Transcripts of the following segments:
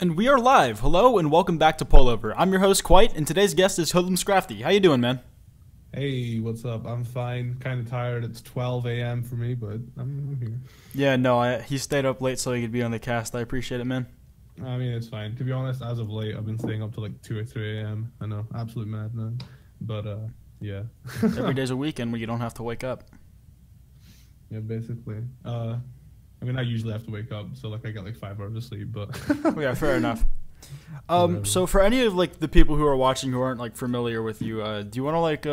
And we are live. Hello and welcome back to Pullover. I'm your host, Quite, and today's guest is HoodlumScrafty. How you doing, man? Hey, what's up? I'm fine. Kind of tired. It's 12 a.m. for me, but I'm here. Yeah, no, he stayed up late so he could be on the cast. I appreciate it, man. I mean, it's fine. To be honest, as of late, I've been staying up till like 2 or 3 a.m. I know, absolute madman. But, yeah. Every day's a weekend where you don't have to wake up. Yeah, basically. I mean, I usually have to wake up, so like I get like 5 hours of sleep, but... Oh, yeah, fair enough. So for any of like the people who are watching who aren't like familiar with you, do you want to like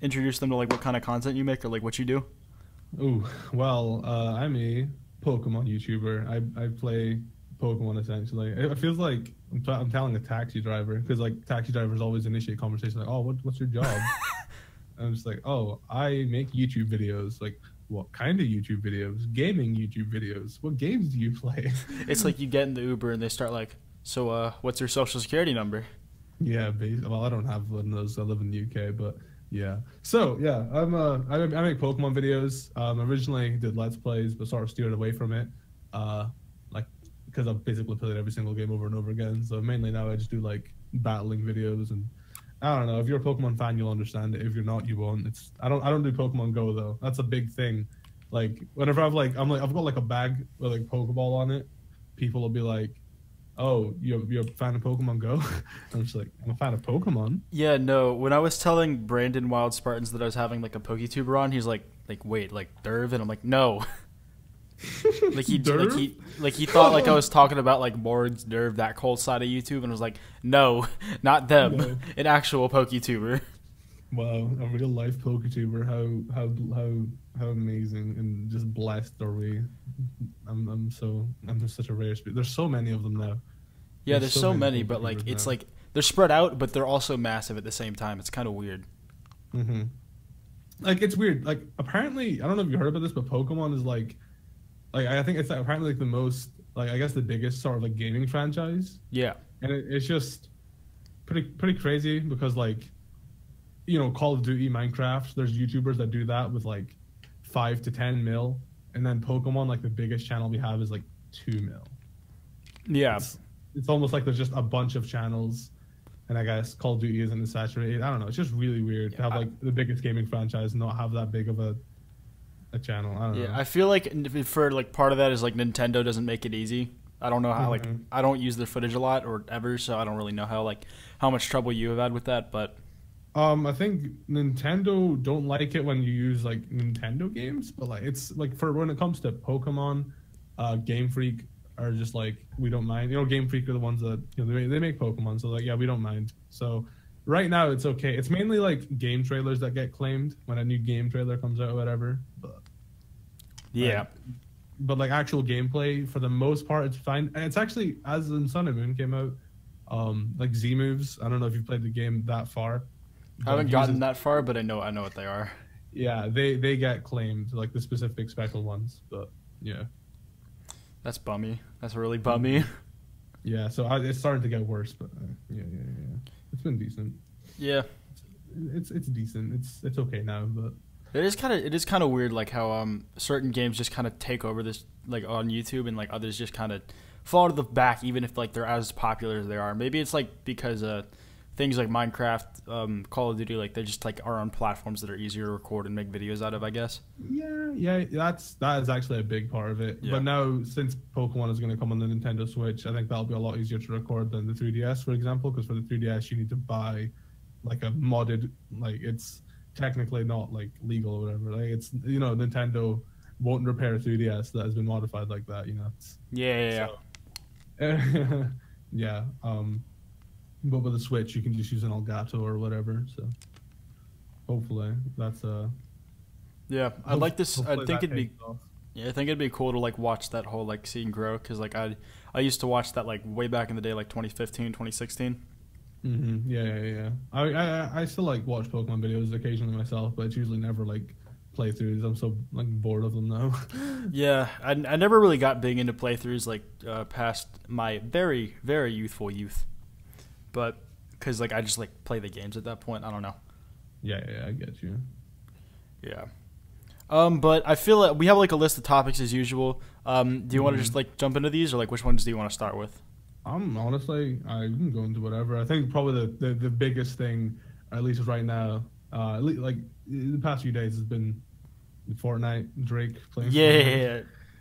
introduce them to like what kind of content you make or like what you do? Ooh, well, I'm a Pokemon YouTuber. I play Pokemon essentially. It feels like I'm telling a taxi driver because like taxi drivers always initiate conversation like, "Oh, what's your job?" I'm just like, "Oh, I make YouTube videos." Like, what kind of YouTube videos? Gaming YouTube videos. What games do you play? It's like you get in the Uber and they start like, "So, what's your social security number?" Yeah, well, I don't have one of those. I live in the UK, but yeah. So yeah, I make Pokemon videos. Originally did Let's Plays, but sort of steered away from it. Like because I've basically played every single game over and over again. So mainly now I just do like battling videos, and I don't know. If you're a Pokemon fan, you'll understand it. If you're not, you won't. I don't do Pokemon Go though. That's a big thing. Like whenever I've got like a bag with like Pokeball on it, people will be like, "Oh, you're a fan of Pokemon Go?" I'm just like, "I'm a fan of Pokemon." Yeah, no. When I was telling Brandon Wild Spartans that I was having like a PokeTuber on, he's like wait, like Derv, and I'm like, no. like he thought like I was talking about like Mords, Derv, that cold side of YouTube, and was like, no, not them, No. an actual PokeTuber. Wow, a real life PokeTuber. How amazing and just blessed are we? I'm just such a rare species. There's so many of them now. Yeah, there's so many, but PokeTubers like it's now. like they're spread out, but they're also massive at the same time. It's kind of weird. Mm-hmm. Like it's weird. Like apparently, I don't know if you heard about this, but Pokemon is like I think it's apparently like the most like I guess the biggest sort of like gaming franchise, Yeah. and it's just pretty crazy because like Call of Duty, Minecraft. There's YouTubers that do that with like 5 to 10 mil, and then Pokemon, like the biggest channel we have is like 2 mil. Yeah. It's almost like there's just a bunch of channels, and I guess Call of Duty isn't as saturated. I don't know. It's just really weird to have like the biggest gaming franchise and not have that big of a channel. I don't know. Yeah, I feel like for like part of that is like Nintendo doesn't make it easy. I don't know how like I don't use their footage a lot or ever, so I don't really know how much trouble you have had with that, but I think Nintendo don't like it when you use like Nintendo games, but like it's like for when it comes to Pokemon, Game Freak are just like we don't mind. Game Freak are the ones that they make Pokemon, so like yeah, we don't mind. So right now it's okay. It's mainly like game trailers that get claimed when a new game trailer comes out or whatever. But yeah. But like actual gameplay for the most part it's fine. And it's actually as in Sun and Moon came out, like Z moves. I don't know if you've played the game that far. I haven't gotten that far, but I know what they are. Yeah, they get claimed, like the specific special ones, but yeah. That's bummy. That's really bummy. Yeah, so it's starting to get worse, but yeah. It's been decent. Yeah. It's decent. It's okay now, but it is kind of weird like how certain games just kind of take over this like on YouTube and like others just kind of fall to the back even if like they're as popular as they are. Maybe it's like because things like Minecraft, Call of Duty, like they just like are on platforms that are easier to record and make videos out of, I guess. Yeah, that is actually a big part of it. Yeah. But now since Pokemon is going to come on the Nintendo Switch, I think that'll be a lot easier to record than the 3DS, for example, because for the 3DS you need to buy like a modded, like it's technically not like legal or whatever. Like it's Nintendo won't repair a 3DS that has been modified like that. Yeah. Yeah. But with the Switch, you can just use an Elgato or whatever. So hopefully that's yeah. I'd like this. I think it'd be. Off. Yeah, I think it'd be cool to like watch that whole like scene grow because like I used to watch that like way back in the day, like 2015, 2016. Mm-hmm. Yeah. I still like watch Pokemon videos occasionally myself, but it's usually never like playthroughs. I'm so like bored of them now. Yeah, I never really got big into playthroughs like past my very very youthful youth. But because like I just like play the games at that point, I don't know. Yeah, I get you. Yeah. But I feel like we have like a list of topics as usual. Do you want to just like jump into these, or like which ones do you want to start with? I'm honestly, I can go into whatever. I think probably the biggest thing, at least right now, like the past few days, has been Fortnite. Drake playing Fortnite. Yeah,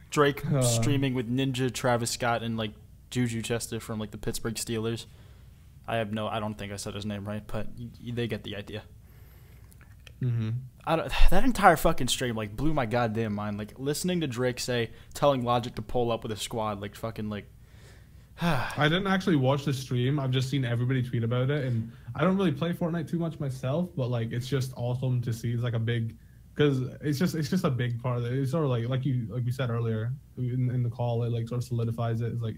Drake Uh, streaming with Ninja, Travis Scott, and like Juju Chester from like the Pittsburgh Steelers. I don't think I said his name right, but they get the idea. hmm That entire fucking stream like blew my goddamn mind. Like listening to Drake say, telling Logic to pull up with a squad, like fucking like. I didn't actually watch the stream. I've just seen everybody tweet about it, and I don't really play Fortnite too much myself. But like, it's just awesome to see. It's like a big, because it's just a big part of it. It's sort of like we said earlier in the call. It like sort of solidifies it. It's like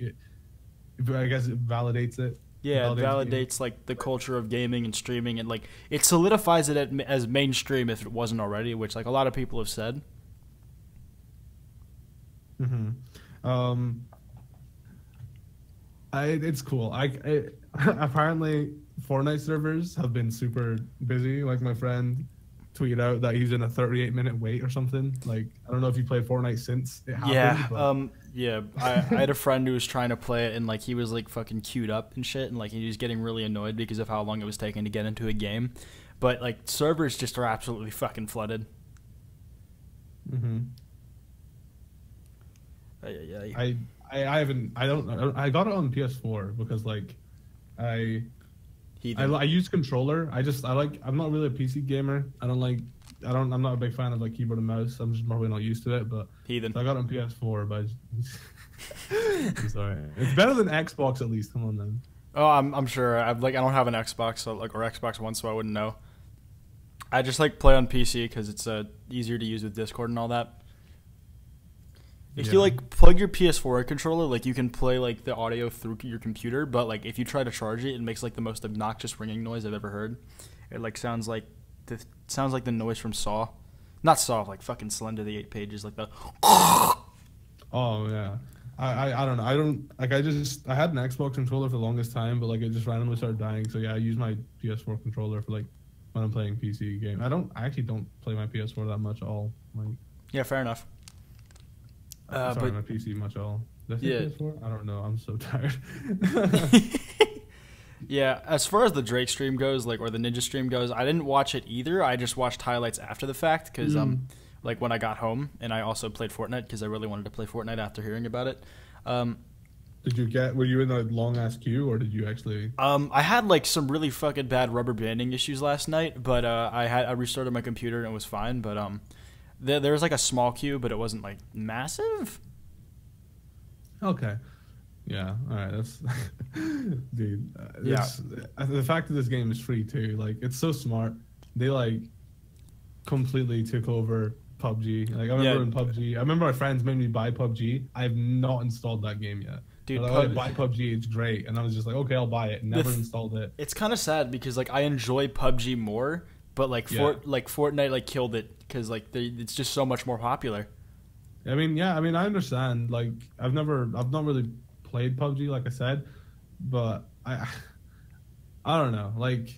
I guess it validates it. Yeah, it Validates the game. validates like the culture of gaming and streaming, and like it solidifies it as mainstream if it wasn't already, which like a lot of people have said. hmm Um, it's cool. Apparently Fortnite servers have been super busy. Like my friend tweeted out that he's in a 38-minute wait or something. Like I don't know if you played Fortnite since it happened. Yeah, But yeah. I had a friend who was trying to play it, and like he was like fucking queued up and shit, and like he was getting really annoyed because of how long it was taking to get into a game. But like servers just are absolutely fucking flooded. hmm Yeah, yeah. I haven't. I don't. I got it on PS4 because like I Heathen. I use controller. I like. I'm not really a PC gamer. I don't like. I'm not a big fan of like keyboard and mouse. I'm just probably not used to it. But Heathen. so I got it on PS4. But I'm sorry. It's better than Xbox at least. Come on, then. Oh, I'm sure. I don't have an Xbox, so like or Xbox One, so I wouldn't know. I just like play on PC because it's easier to use with Discord and all that. If Yeah. you like plug your PS4 controller, like you can play like the audio through your computer, but like if you try to charge it, it makes like the most obnoxious ringing noise I've ever heard. It like sounds like the noise from Saw, not Saw, like fucking Slender the Eight Pages, like the. Oh yeah. I don't know. I don't like. I had an Xbox controller for the longest time, but like it just randomly started dying. So yeah, I use my PS4 controller for like when I'm playing PC game. I actually don't play my PS4 that much at all. Like Yeah, fair enough. sorry, But my PC much at all. Did I say yeah. PS4? I don't know. I'm so tired. Yeah, as far as the Drake stream goes, like or the Ninja stream goes, I didn't watch it either. I just watched highlights after the fact because like when I got home, and I also played Fortnite because I really wanted to play Fortnite after hearing about it. Were you in a long ass queue or did you actually? I had like some really fucking bad rubber banding issues last night, but I restarted my computer and it was fine. But there was like a small queue, but it wasn't like massive. Okay. Yeah. All right. That's dude. Yeah. The fact that this game is free too. Like it's so smart. They like completely took over PUBG. Like I remember in PUBG. I remember my friends made me buy PUBG. I have not installed that game yet. Dude, like, buy PUBG. It's great, and I was just like, okay, I'll buy it. Never installed it. It's kind of sad because like I enjoy PUBG more, but like Fortnite like killed it because like it's just so much more popular. I mean, yeah. I mean, I understand. Like, I've not really played PUBG, like I said, but I don't know. Like,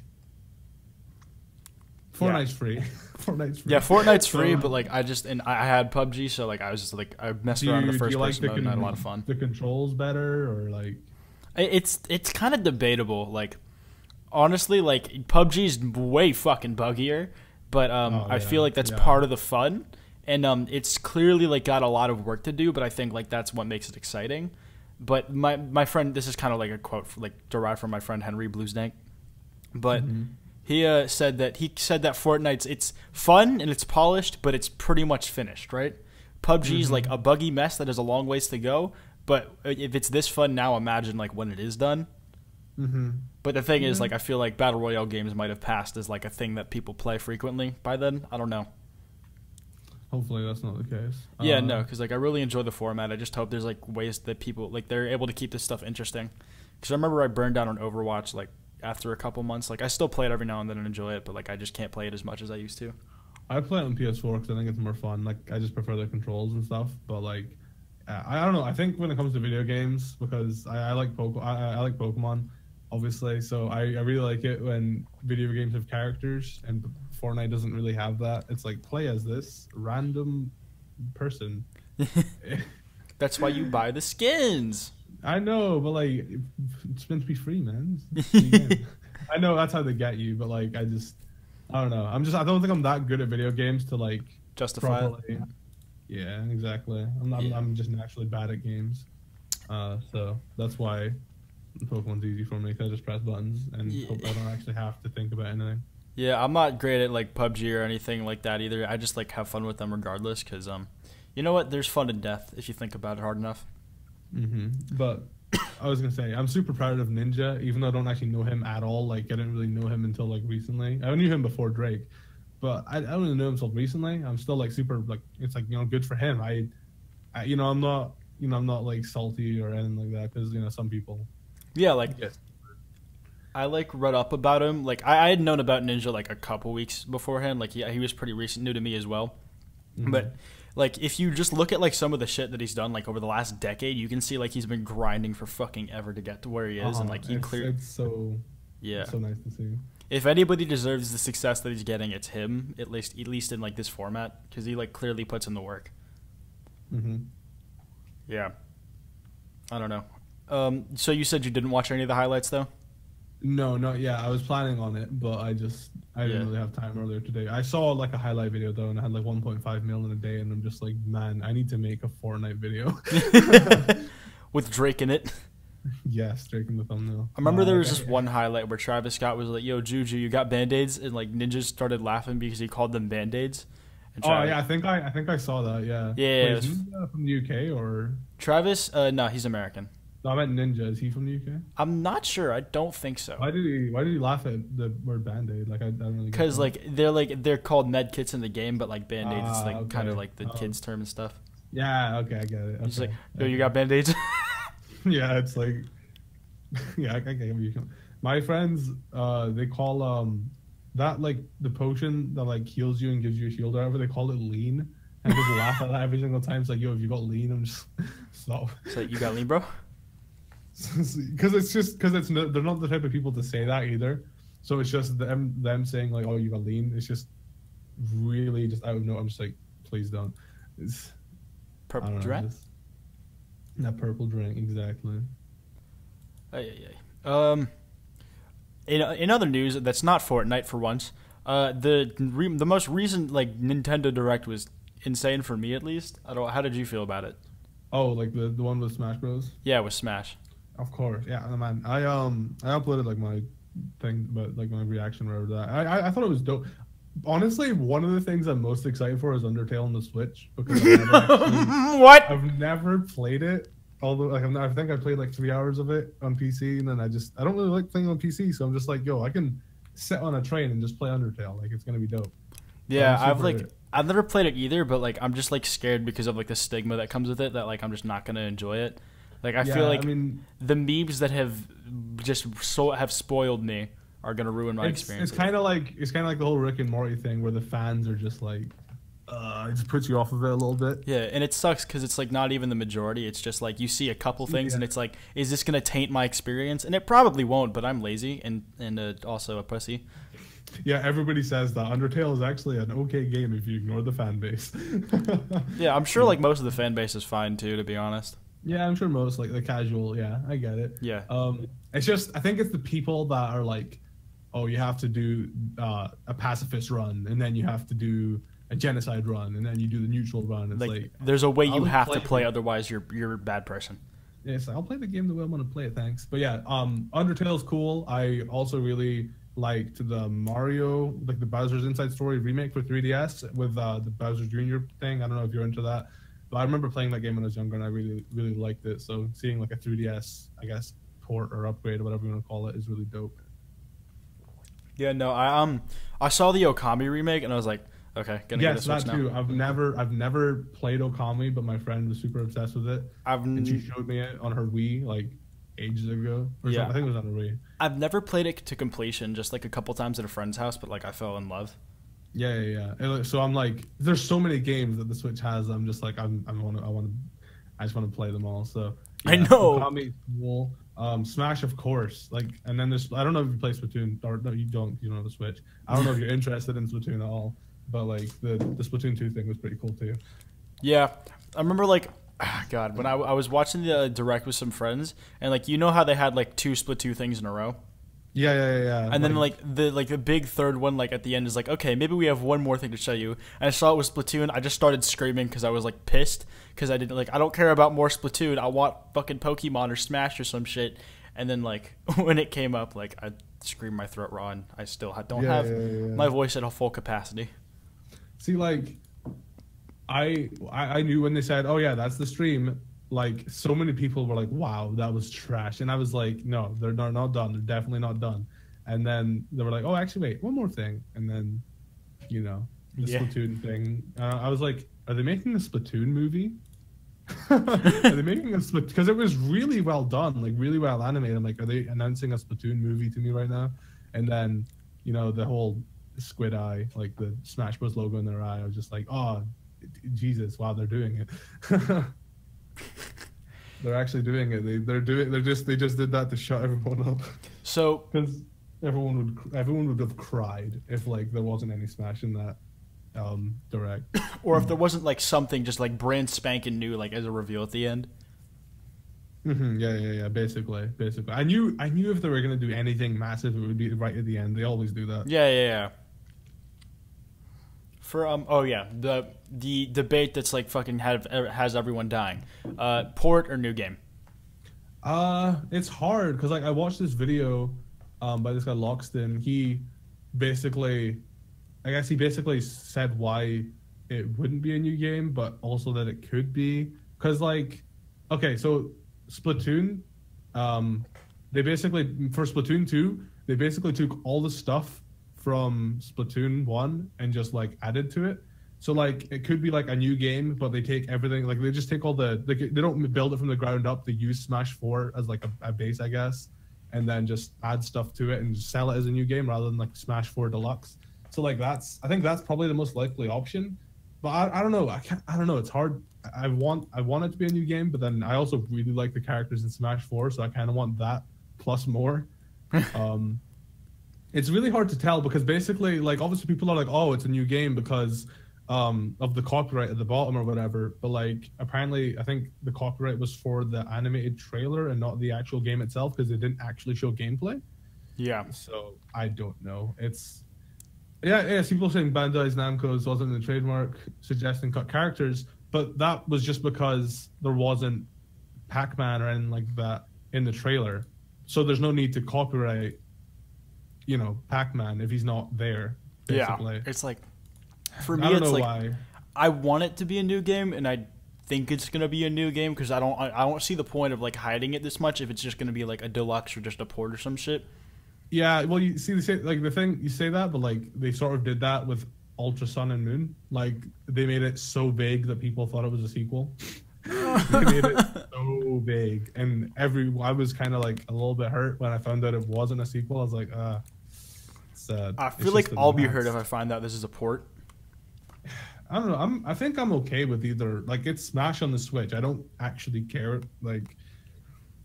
Fortnite's free. Fortnite's free. Yeah, Fortnite's free, but like I had PUBG, so like I was just like I messed around in the first person mode and had a lot of fun. The controls better or like it's kind of debatable. Like honestly, like PUBG's way fucking buggier, but I feel like that's part of the fun, and it's clearly like got a lot of work to do, but I think like that's what makes it exciting. But my friend, this is kind of like a quote like derived from my friend Henry Bluesdank, but. He said that Fortnite's it's fun and it's polished, but it's pretty much finished, right? PUBG's like a buggy mess that has a long ways to go, but if it's this fun now, imagine like when it is done. But the thing is, like I feel like battle royale games might have passed as like a thing that people play frequently by then. I don't know. Hopefully that's not the case. Yeah, no, because like I really enjoy the format. I just hope there's like ways that people like they're able to keep this stuff interesting. Because I remember I burned down on Overwatch like. After a couple months, like I still play it every now and then and enjoy it, but like I just can't play it as much as I used to. I play it on PS4 because I think it's more fun. Like I just prefer the controls and stuff. But like, I don't know. I think when it comes to video games, because I like I like Pokemon, obviously. So I really like it when video games have characters, and Fortnite doesn't really have that. It's like play as this random person. That's why you buy the skins. I know, but like, it's meant to be free, man. It's a free game. I know that's how they get you, but like, I don't know. I don't think I'm that good at video games to like Justify properly. it. Yeah, exactly. I'm just naturally bad at games. So that's why Pokemon's easy for me. 'Cause I just press buttons and hope I don't actually have to think about anything. Yeah, I'm not great at like PUBG or anything like that either. I just like have fun with them regardless, because you know what? There's fun in death if you think about it hard enough. But I was gonna say I'm super proud of Ninja, even though I don't actually know him at all. Like I didn't really know him until like recently. I knew him before Drake, but I don't really know him until recently. I'm still like super like it's like good for him. I I'm not like salty or anything like that because some people. Yeah, like Yes. I like read up about him. Like I had known about Ninja like a couple weeks beforehand. Like he was pretty recent, new to me as well. But like if you just look at like some of the shit that he's done like over the last decade, you can see like he's been grinding for fucking ever to get to where he is, and like it's so nice to see. If anybody deserves the success that he's getting, it's him. At least in like this format, because he like clearly puts in the work. Yeah. I don't know. So you said you didn't watch any of the highlights though? No, I was planning on it, but I didn't really have time earlier today. I saw like a highlight video though, and I had like 1.5 mil in a day, and I'm just like, man, I need to make a Fortnite video with Drake in it. Yes, Drake in the thumbnail. I remember there was this one highlight where Travis Scott was like, "Yo, Juju, you got band-aids?" and like ninjas started laughing because he called them band-aids. And Travis, I think I saw that. Yeah. Yeah. Wait, is he from the UK or Travis? No, he's American. No, I meant Ninja. Is he from the UK? I'm not sure. I don't think so. Why did he laugh at the word Band-Aid? Like I don't really. Because they're called med kits in the game, but like Band-Aids is like kind of like the kids term and stuff. Yeah. Okay, I get it. Okay. He's like, yo, you got Band-Aids? Yeah, it's like, yeah, I get where you come. My friends, they call that like the potion that like heals you and gives you a shield or whatever. They call it lean, and I just laugh at that every single time. It's like, yo, if you got lean, I'm just stop. It's like, you got lean, bro. Because they're not the type of people to say that either. So it's just them saying like, oh, you got lean. It's just really just out of nowhere. I'm just like, please don't. It's purple drink. That purple drink, exactly. In other news, that's not Fortnite for once. The most recent like Nintendo Direct was insane for me at least. How did you feel about it? Oh, like the one with Smash Bros. Yeah, with Smash. Of course, yeah, man. I uploaded like my thing, but like my reaction or whatever that. I thought it was dope. Honestly, one of the things I'm most excited for is Undertale on the Switch because I've never played it. Although like I think I played like 3 hours of it on PC, and then I don't really like playing on PC, so I'm just like, yo, I can sit on a train and just play Undertale. Like it's gonna be dope. Yeah, I've never played it either, but like I'm just like scared because of like the stigma that comes with it that like I'm just not gonna enjoy it. Like I feel like the memes that have just have spoiled me are gonna ruin my experience. It's kind of like the whole Rick and Morty thing where the fans are just like, it just puts you off of it a little bit. Yeah, and it sucks because it's like not even the majority. It's just like you see a couple things and it's like, is this gonna taint my experience? And it probably won't, but I'm lazy and also a pussy. Yeah, everybody says that Undertale is actually an okay game if you ignore the fan base. Yeah, I'm sure like most of the fan base is fine too, to be honest. Yeah, I'm sure most like the casual. Yeah, I get it. Yeah. It's just I think it's the people that are like, oh, you have to do a pacifist run, and then you have to do a genocide run, and then you do the neutral run. It's like there's a way you have to play, otherwise you're a bad person. Yes, I'll play the game the way I want to play it. Thanks, but yeah, Undertale's cool. I also really liked the Mario, like the Bowser's Inside Story remake for 3DS with the Bowser Jr. thing. I don't know if you're into that. But I remember playing that game when I was younger, and I really, really liked it. So seeing like a 3DS, I guess, port or upgrade or whatever you want to call it is really dope. Yeah, no, I saw the Okami remake, and I was like, okay, gonna get a Switch now. Yes, that too. I've never played Okami, but my friend was super obsessed with it. And she showed me it on her Wii like ages ago. I think it was on her Wii. I've never played it to completion, just like a couple times at a friend's house, but like I fell in love. Yeah. So I'm like, there's so many games that the Switch has. I'm just like, I just want to play them all. So yeah, I know. Okami, cool. Smash, of course. Like, and then there's, I don't know if you play Splatoon, or no, you don't have a Switch. I don't know if you're interested in Splatoon at all, but like the Splatoon 2 thing was pretty cool too. Yeah, I remember like God, when I was watching the direct with some friends, and like you know how they had like two Splatoon things in a row. Yeah. And then the big third one like at the end is like, okay, maybe we have one more thing to show you. And I saw it was Splatoon. I just started screaming because I was like pissed because I didn't I don't care about more Splatoon. I want fucking Pokemon or Smash or some shit. And then like when it came up, like I screamed my throat raw, and I still don't have my voice at a full capacity. See, like I knew when they said, "Oh yeah, that's the stream." Like so many people were like, "Wow, that was trash," and I was like, "No, they're not done. They're definitely not done." And then they were like, "Oh, actually, wait, one more thing." And then, the Splatoon thing. I was like, "Are they making a Splatoon movie?" Are they making a Splatoon? Because it was really well done, like really well animated. I'm like, are they announcing a Splatoon movie to me right now? And then, the whole squid eye, like the Smash Bros logo in their eye. I was just like, "Oh, Jesus! Wow, they're doing it." They're actually doing it. They just did that to shut everyone up. So because everyone would have cried if like there wasn't any Smash in that direct, or if there wasn't like something just like brand spanking new like as a reveal at the end. Yeah. Basically, I knew if they were gonna do anything massive, it would be right at the end. They always do that. Yeah. For the debate that's like fucking has everyone dying. Port or new game? It's hard because like I watched this video by this guy Loxton. He basically said why it wouldn't be a new game, but also that it could be because like okay, so Splatoon, they basically for Splatoon 2 they basically took all the stuff from Splatoon 1 and just like added to it. So like it could be like a new game, but they take everything, like they just take all they don't build it from the ground up. They use Smash 4 as like a base, I guess, and then just add stuff to it and just sell it as a new game rather than like Smash 4 Deluxe. So like I think that's probably the most likely option. But I don't know. I don't know. It's hard. I want it to be a new game, but then I also really like the characters in Smash 4, so I kind of want that plus more. It's really hard to tell because basically, like, obviously people are like, oh, it's a new game because of the copyright at the bottom or whatever. But like, apparently, I think the copyright was for the animated trailer and not the actual game itself because they didn't actually show gameplay. Yeah. So I don't know. Yeah. People saying Bandai's Namco's wasn't the trademark, suggesting cut characters, but that was just because there wasn't Pac-Man or anything like that in the trailer. So there's no need to copyright Pac-Man if he's not there, basically. Yeah, it's like, for me, it's like, why. I want it to be a new game, and I think it's going to be a new game, because I don't see the point of, like, hiding it this much if it's just going to be, like, a deluxe or just a port or some shit. Yeah, well, you see, the thing, you say that, but, like, they sort of did that with Ultra Sun and Moon. Like, they made it so vague that people thought it was a sequel. They made it so vague, and I was kind of, like, a little bit hurt when I found out it wasn't a sequel. I was like, I feel like I'll be hurt if I find out this is a port. I don't know. I think I'm okay with either. Like, it's Smash on the Switch. I don't actually care. Like,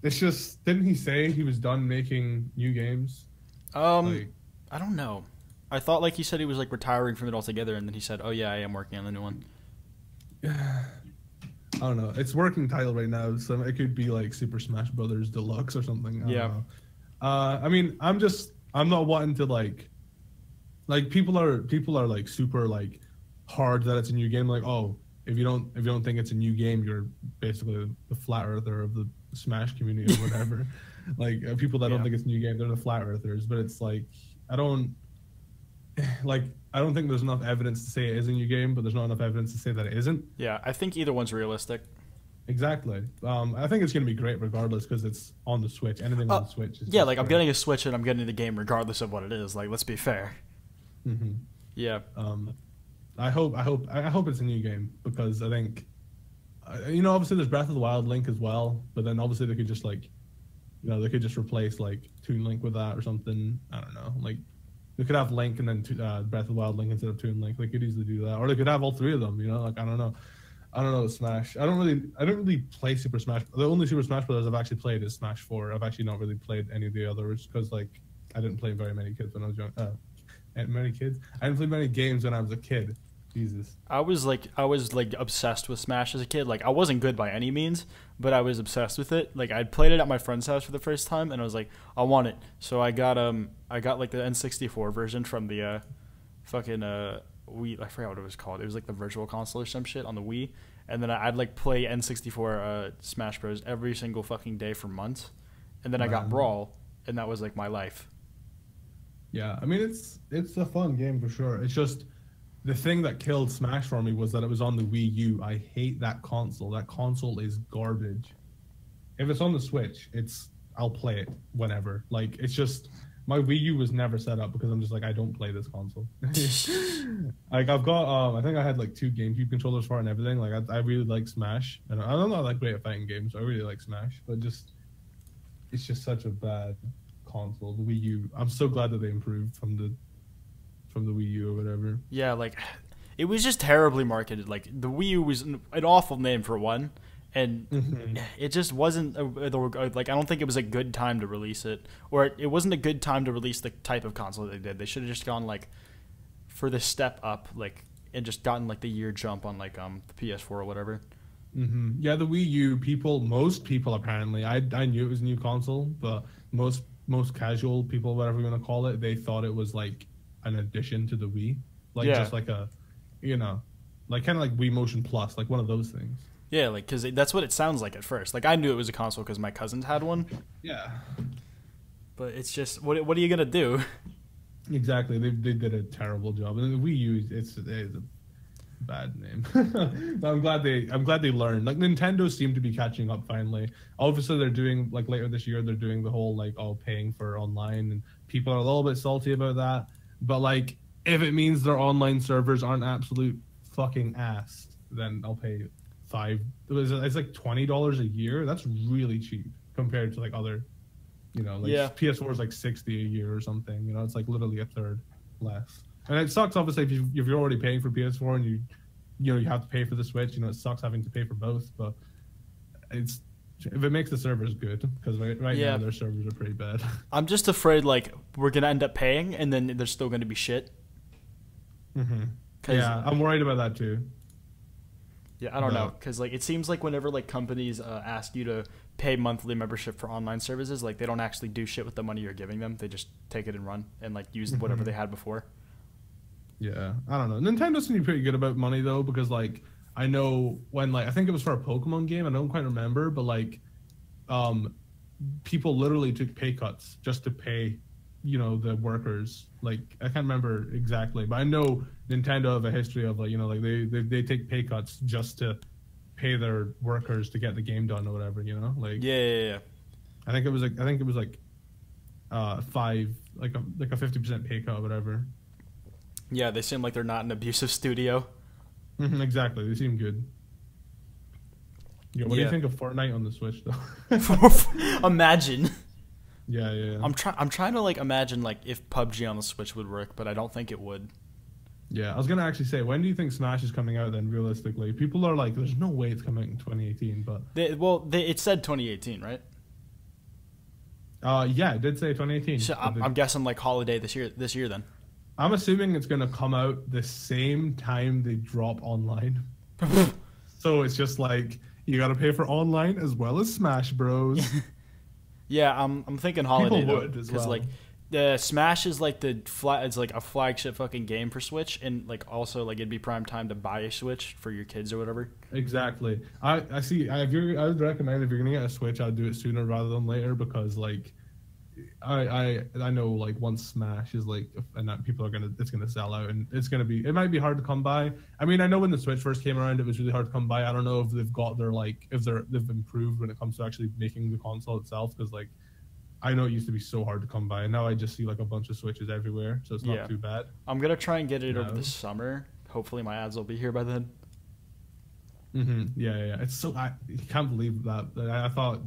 it's just, didn't he say he was done making new games? I don't know. I thought like he said he was like retiring from it altogether, and then he said, "Oh yeah, I am working on the new one." I don't know. It's working title right now, so it could be like Super Smash Brothers Deluxe or something. I don't know. I mean, I'm not wanting to like people are like super like hard that it's a new game. Like, oh, if you don't think it's a new game, you're basically the flat earther of the Smash community or whatever. Like people that don't think it's a new game, they're the flat earthers. But it's like I don't think there's enough evidence to say it is a new game, but there's not enough evidence to say that it isn't. Yeah, I think either one's realistic. Exactly. I think it's going to be great regardless because it's on the Switch. Anything on the Switch is like great. I'm getting a Switch and I'm getting the game regardless of what it is. Like, let's be fair. Mm-hmm. Yeah. I hope it's a new game because I think, obviously there's Breath of the Wild Link as well, but then obviously they could just like, they could just replace like Toon Link with that or something. I don't know. Like, they could have Link and then Breath of the Wild Link instead of Toon Link. They could easily do that, or they could have all three of them. Like I don't know Smash. I don't really play Super Smash. The only Super Smash Brothers I've actually played is Smash 4. I've actually not really played any of the others because like I didn't play very many kids when I was young. I didn't play many games when I was a kid. Jesus. I was like obsessed with Smash as a kid. Like I wasn't good by any means, but I was obsessed with it. Like I played it at my friend's house for the first time, and I was like, I want it. So I got like the N64 version from the fucking Wii. I forgot what it was called. It was like the Virtual Console or some shit on the Wii. And then I'd like play N64 Smash Bros every single fucking day for months. And then I got Brawl, and that was like my life. Yeah, I mean it's a fun game for sure. It's just the thing that killed Smash for me was that it was on the Wii U. I hate that console. That console is garbage. If it's on the Switch, I'll play it whenever. Like it's just my Wii U was never set up because I'm just like I don't play this console. Like I've got I think I had like 2 GameCube controllers for it and everything. Like I really like Smash, and I'm not that great at fighting games, so I really like Smash. But it's just such a bad console. The Wii U. I'm so glad that they improved from the Wii U or whatever. Yeah, like it was just terribly marketed. Like the Wii U was an awful name for one, and it just wasn't like I don't think it was a good time to release it, or it wasn't a good time to release the type of console they did. They should have just gone like for the step up, like and just gotten like the year jump on like the PS4 or whatever. Yeah, the Wii U most people apparently. I knew it was a new console, but most casual people, whatever you want to call it, they thought it was like an addition to the Wii, like just like a, like kind of like Wii Motion Plus, like one of those things. Yeah, like because that's what it sounds like at first. Like I knew it was a console because my cousins had one. Yeah, but it's just what are you gonna do? Exactly, they did a terrible job, and the Wii U it's a bad name. But I'm glad they learned. Like Nintendo seemed to be catching up finally. Obviously, they're doing like later this year. They're doing the whole like paying for online, and people are a little bit salty about that. But like, if it means their online servers aren't absolute fucking ass, then I'll pay it's like $20 a year. That's really cheap compared to like other, PS4 is like $60 a year or something. It's like literally a third less. And it sucks obviously if you're already paying for PS4 and you have to pay for the Switch. It sucks having to pay for both. But if it makes the servers good, because right now their servers are pretty bad. I'm just afraid like we're gonna end up paying and then they're still gonna be shit. Yeah, I'm worried about that too. Yeah, I don't know, because like it seems like whenever like companies ask you to pay monthly membership for online services, like they don't actually do shit with the money you're giving them. They just take it and run and like use whatever they had before. Yeah, I don't know. Nintendo seems to be pretty good about money though, because like I know when like I think it was for a Pokemon game, I don't quite remember, but like people literally took pay cuts just to pay the workers. Like I can't remember exactly, but I know Nintendo have a history of like like they take pay cuts just to pay their workers to get the game done or whatever. Like yeah. I think it was like 50% pay cut or whatever. Yeah, they seem like they're not an abusive studio. Exactly, they seem good. What do you think of Fortnite on the Switch though? Imagine. Yeah. I'm trying to like imagine like if PUBG on the Switch would work, but I don't think it would. Yeah, I was gonna actually say, when do you think Smash is coming out? Then realistically, people are like, "There's no way it's coming out in 2018." But it said 2018, right? Yeah, it did say 2018. So I'm guessing like holiday this year then. I'm assuming it's gonna come out the same time they drop online. So it's just like you gotta pay for online as well as Smash Bros. Yeah, I'm thinking holiday though, because well. like the Smash is like it's like a flagship fucking game for Switch, and like also like it'd be prime time to buy a Switch for your kids or whatever. Exactly. I see. I would recommend if you're gonna get a Switch, I'd do it sooner rather than later, because like I know like once Smash is like, and that people it's gonna sell out, and it might be hard to come by. I mean, I know when the Switch first came around, it was really hard to come by. I don't know if they've got their like they've improved when it comes to actually making the console itself, because like I know it used to be so hard to come by, and now I just see like a bunch of Switches everywhere, so it's not too bad. I'm gonna try and get it over the summer. Hopefully, my ads will be here by then. Yeah. It's so I can't believe that. I thought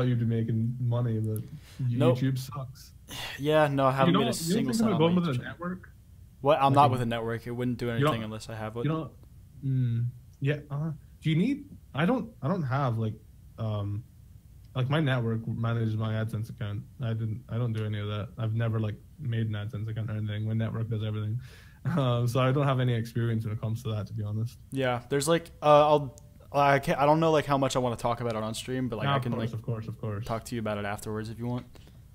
you'd be making money, but YouTube sucks. Yeah, no, I haven't made a single cent on going with a network. What? I'm not with a network. It wouldn't do anything unless I have it. Yeah. Do you need? I don't have like my network manages my AdSense account. I don't do any of that. I've never like made an AdSense account or anything. My network does everything. So I don't have any experience when it comes to that, to be honest. Yeah, there's like I don't know like how much I want to talk about it on stream, but like No, I can like of course. talk to you about it afterwards if you want.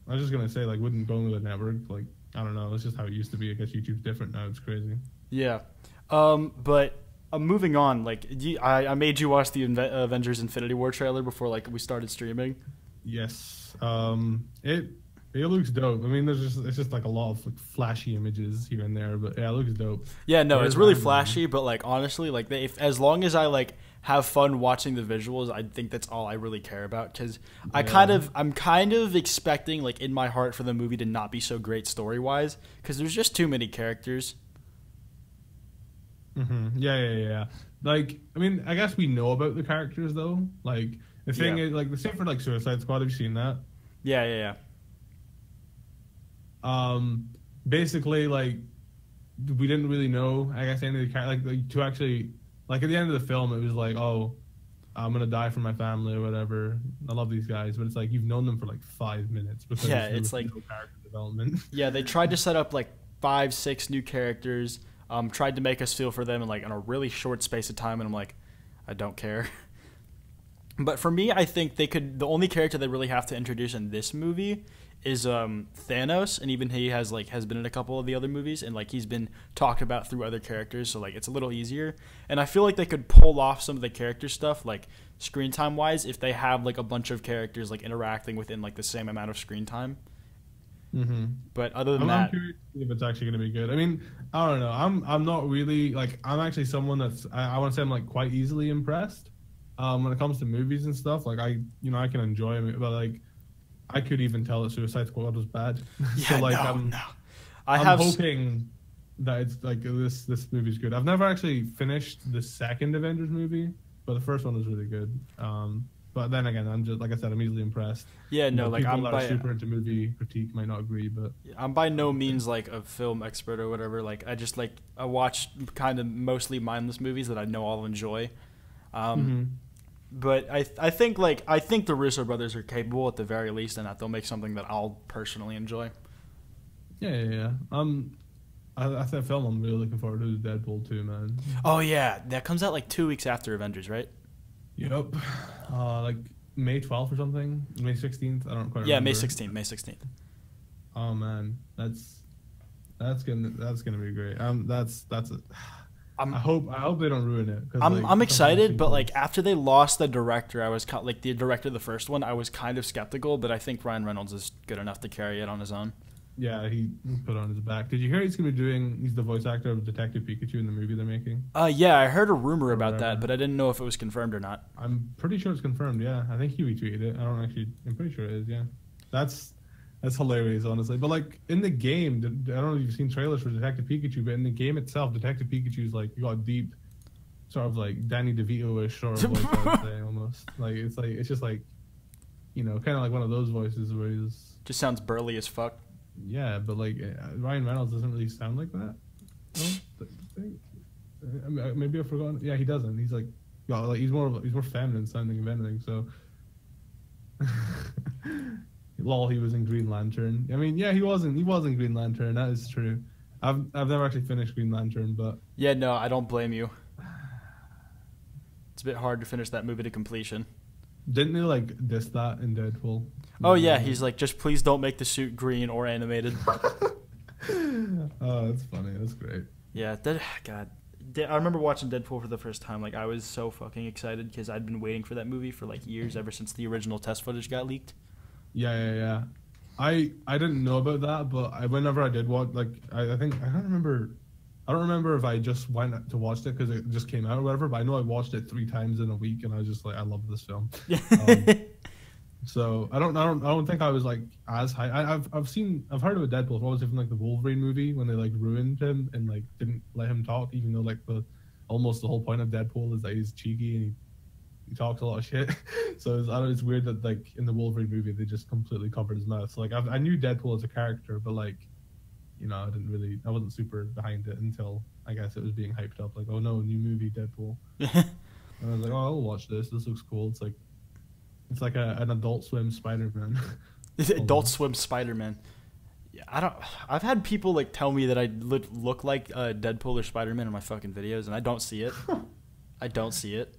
I was just gonna say, like, wouldn't going with a network, like, I don't know, it's just how it used to be. I guess YouTube's different now. It's crazy. Yeah, but moving on. Like, I made you watch the Avengers Infinity War trailer before like we started streaming. Yes. It looks dope. I mean, it's just like a lot of like flashy images here and there, but yeah, it looks dope. Yeah, no, Where's it's really Iron Man? flashy, but like honestly, like as long as I like have fun watching the visuals, I think that's all I really care about. Because I'm kind of expecting like in my heart for the movie to not be so great story wise, because there's just too many characters. Yeah. Like, I mean, I guess we know about the characters though. Like the thing is, like the same for like Suicide Squad. Have you seen that? Yeah. Basically, like we didn't really know. I guess any of the like to actually like at the end of the film, it was like, oh, I'm gonna die for my family or whatever. I love these guys, but it's like you've known them for like 5 minutes because it's like no character development. Yeah, they tried to set up like 5-6 new characters. Tried to make us feel for them in a really short space of time, and I'm like, I don't care. But for me, I think the only character they really have to introduce in this movie is Thanos, and even he has been in a couple of the other movies, and like he's been talked about through other characters, so like it's a little easier. And I feel like they could pull off some of the character stuff, like screen time wise, if they have like a bunch of characters like interacting within like the same amount of screen time. But other than I'm that, curious if it's actually going to be good. I mean, I don't know. I'm not really like I'm actually someone that's I want to say I'm like quite easily impressed when it comes to movies and stuff. Like I can enjoy it, but like I could even tell that Suicide Squad was bad. Yeah, so like no. I'm hoping that it's like this movie's good. I've never actually finished the second Avengers movie, but the first one was really good. But then again, I'm just like I said, I'm easily impressed. Yeah, no, like people that are super into movie critique might not agree, but I'm by no means like a film expert or whatever. Like I watch kind of mostly mindless movies that I know I'll enjoy. But I think the Russo brothers are capable at the very least, and that they'll make something that I'll personally enjoy. Yeah. I think film I'm really looking forward to is Deadpool 2, man. Oh yeah, that comes out like 2 weeks after Avengers, right? Yep. Like May 12th or something, May 16th. I don't quite remember. Yeah, May 16th. Oh man, that's gonna be great. I hope they don't ruin it. I'm excited, but like after they lost the director, I was like the director of the first one. I was kind of skeptical, but I think Ryan Reynolds is good enough to carry it on his own. Yeah, he put it on his back. Did you hear he's the voice actor of Detective Pikachu in the movie they're making? Yeah, I heard a rumor about that, but I didn't know if it was confirmed or not. I'm pretty sure it's confirmed. Yeah, I think he retweeted it. I'm pretty sure it is. Yeah, that's hilarious, honestly. But like in the game, I don't know if you've seen trailers for Detective Pikachu, but in the game itself, Detective Pikachu's like got a deep, sort of like Danny DeVito-ish sort of voice. I would say almost it's just like, kind of like one of those voices where he's just sounds burly as fuck. Yeah, but like Ryan Reynolds doesn't really sound like that. Maybe I've forgotten. Yeah, he doesn't. He's like, he's more feminine sounding if anything. So, lol, he was in Green Lantern. I mean, yeah, he was in Green Lantern. That is true. I've never actually finished Green Lantern, but yeah, no, I don't blame you. It's a bit hard to finish that movie to completion. Didn't they like diss that in Deadpool? Oh yeah, he's like, just please don't make the suit green or animated. Oh, that's funny. That's great. Yeah, I remember watching Deadpool for the first time. Like I was so fucking excited because I'd been waiting for that movie for like years, ever since the original test footage got leaked. Yeah. I didn't know about that, but whenever I did watch, like I don't remember if I just went to watch it because it just came out or whatever, but I know I watched it 3 times in a week, and I was just like, I love this film. So I don't think I was like as high. I've heard of a Deadpool. What was it from like the Wolverine movie when they like ruined him and like didn't let him talk, even though like almost the whole point of Deadpool is that he's cheeky and he talks a lot of shit. So it's weird that like in the Wolverine movie they just completely covered his mouth. So like I knew Deadpool as a character, but like, I wasn't super behind it until I guess it was being hyped up. Like, oh no, new movie Deadpool. And I was like, oh, I'll watch this. This looks cool. It's like an Adult Swim Spider-Man. Adult Swim Spider-Man. Yeah, I don't. I've had people like tell me that I look like Deadpool or Spider-Man in my fucking videos, and I don't see it. I don't see it.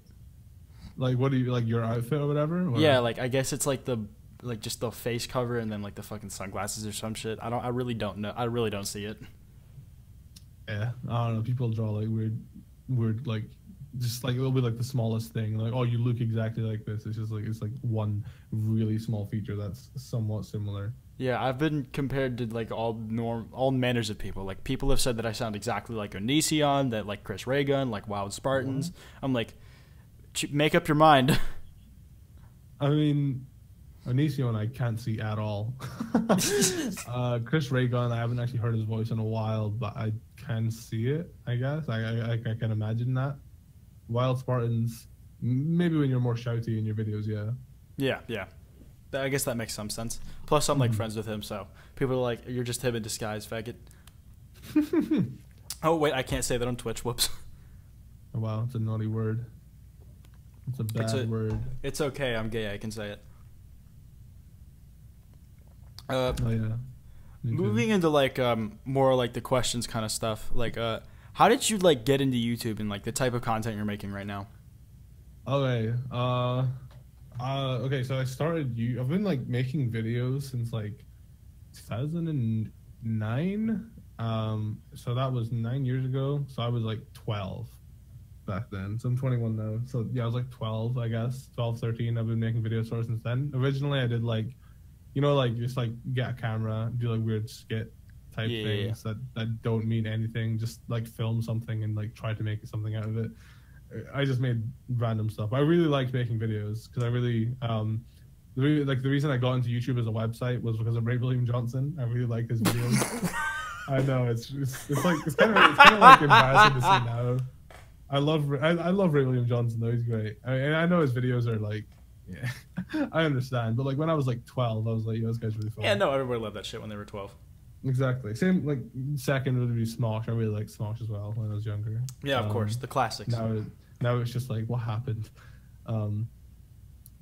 Like, what do you like your outfit or whatever? Or? Yeah, like I guess it's like just the face cover and then like the fucking sunglasses or some shit. I really don't know. I really don't see it. Yeah, I don't know. People draw like weird like just like it'll be like the smallest thing. Like, oh, you look exactly like this. It's like one really small feature that's somewhat similar. Yeah, I've been compared to like all manners of people. Like people have said that I sound exactly like Onision, that like Chris Ray Gun, like Wild Spartans. I'm like, make up your mind. I mean, Onision I can't see at all. Chris Ray Gun, I haven't actually heard his voice in a while, but I can see it. I guess I can imagine that. Wild Spartans, maybe when you're more shouty in your videos, yeah. Yeah. I guess that makes some sense. Plus, I'm like friends with him, so people are like, "You're just him in disguise, faggot." Oh wait, I can't say that on Twitch. Whoops. Oh, wow, it's a naughty word. It's a bad word. It's okay. I'm gay. I can say it. Oh yeah. Moving into like more like the questions kind of stuff. Like, how did you like get into YouTube and like the type of content you're making right now? Okay. Okay, so I've been like making videos since like 2009. So that was 9 years ago. So I was like 12 back then. So I'm 21 now. So yeah, I was like 12, I guess. 12, 13. I've been making videos for since then. Originally I did like, like just like get a camera, do like weird skit type things that don't mean anything, just like film something and like try to make something out of it. I just made random stuff. I really liked making videos because I really the reason I got into YouTube as a website was because of Ray William Johnson. I really liked his videos. I know it's kind of like embarrassing to see now. I love Ray William Johnson though. He's great. I know his videos are like, yeah, I understand. But like when I was like 12, I was like, yo, this guy's really fun. Yeah, no, everybody loved that shit when they were 12. Exactly. Same like second would be Smosh. I really liked Smosh as well when I was younger. Yeah, of course, the classics. Now it's just like what happened. But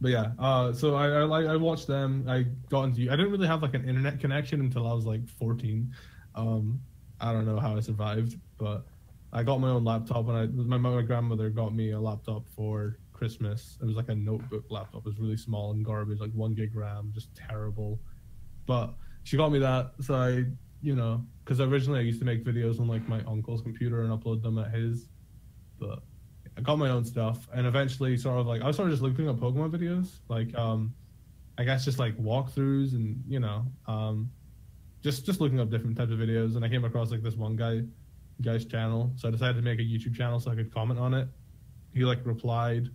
yeah, so I watched them. I got into. I didn't really have like an internet connection until I was like 14. I don't know how I survived, but I got my own laptop and my grandmother got me a laptop for Christmas. It was like a notebook laptop. It was really small and garbage, like 1 gig RAM, just terrible. But she got me that, so I, because originally I used to make videos on like my uncle's computer and upload them at his, but I got my own stuff, and eventually I was just looking at Pokemon videos, like I guess just like walkthroughs and just looking up different types of videos, and I came across like this one guy's channel, so I decided to make a YouTube channel so I could comment on it. He like replied,